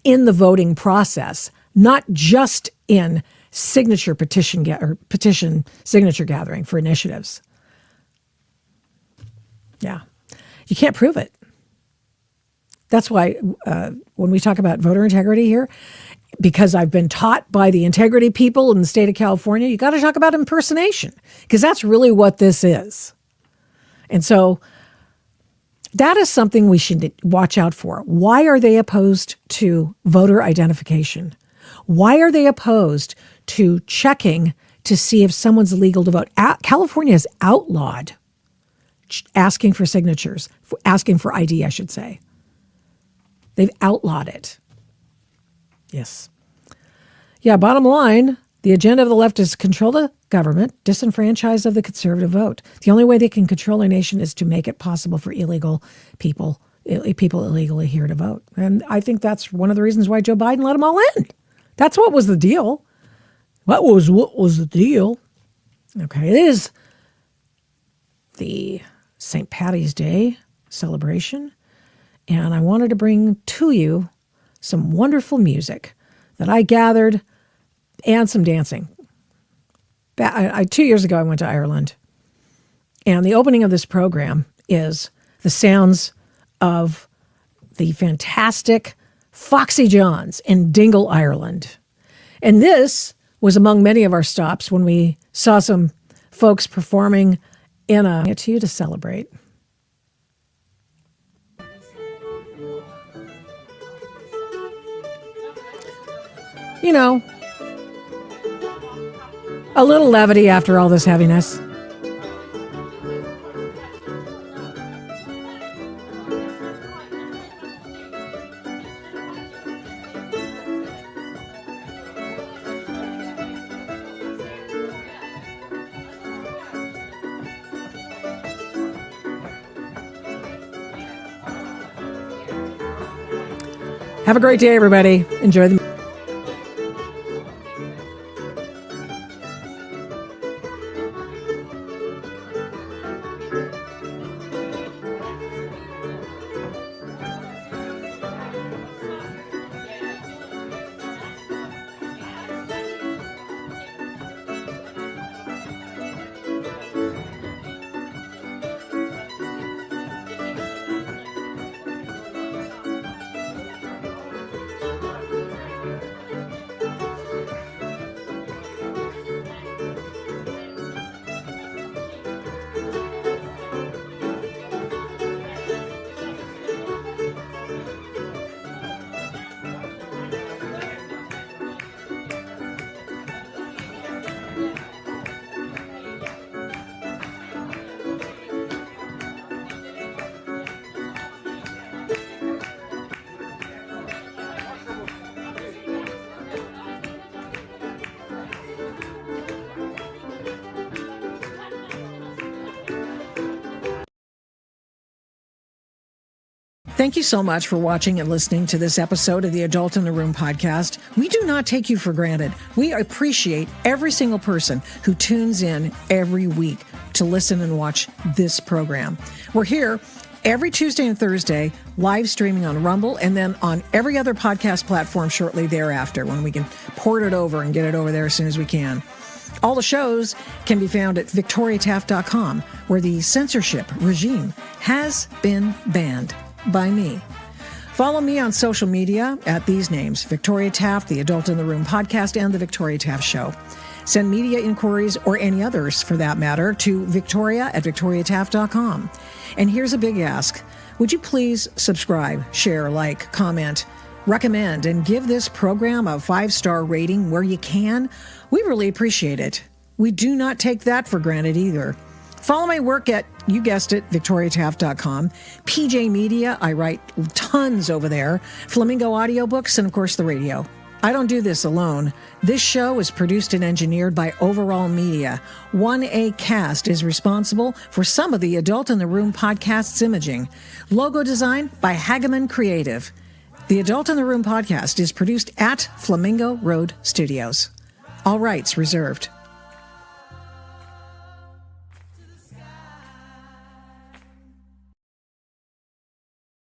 in the voting process, not just in petition signature gathering for initiatives. Yeah. You can't prove it. That's why when we talk about voter integrity here, because I've been taught by the integrity people in the state of California, you got to talk about impersonation because that's really what this is. And so that is something we should watch out for. Why are they opposed to voter identification? Why are they opposed to checking to see if someone's legal to vote? California has outlawed asking for signatures, asking for ID, I should say. They've outlawed it. Yes. Yeah, bottom line, the agenda of the left is control the government, disenfranchise of the conservative vote. The only way they can control a nation is to make it possible for illegal people illegally here to vote. And I think that's one of the reasons why Joe Biden let them all in. That's what was the deal. What was the deal? Okay, it is the St. Paddy's Day celebration, and I wanted to bring to you some wonderful music that I gathered and some dancing. 2 years ago, I went to Ireland, and the opening of this program is the sounds of the fantastic Foxy Johns in Dingle, Ireland. And this was among many of our stops when we saw some folks performing in a to you to celebrate. You know, a little levity after all this heaviness. Have a great day, everybody. Enjoy the... Thank you so much for watching and listening to this episode of the Adult in the Room podcast. We do not take you for granted. We appreciate every single person who tunes in every week to listen and watch this program. We're here every Tuesday and Thursday, live streaming on Rumble, and then on every other podcast platform shortly thereafter when we can port it over and get it over there as soon as we can. All the shows can be found at victoriataft.com, where the censorship regime has been banned by me. Follow me on social media at these names: Victoria Taft, the Adult in the Room podcast, and the Victoria Taft Show. Send media inquiries, or any others for that matter, to victoria@victoriataft.com. And here's a big ask. Would you please subscribe, share, like, comment, recommend, and give this program a 5-star rating where you can? We really appreciate it. We do not take that for granted either. Follow my work at, you guessed it, victoriataft.com. PJ Media, I write tons over there. Flamingo Audiobooks, and of course the radio. I don't do this alone. This show is produced and engineered by Overall Media. 1A Cast is responsible for some of the Adult in the Room podcast's imaging. Logo design by Hageman Creative. The Adult in the Room podcast is produced at Flamingo Road Studios. All rights reserved.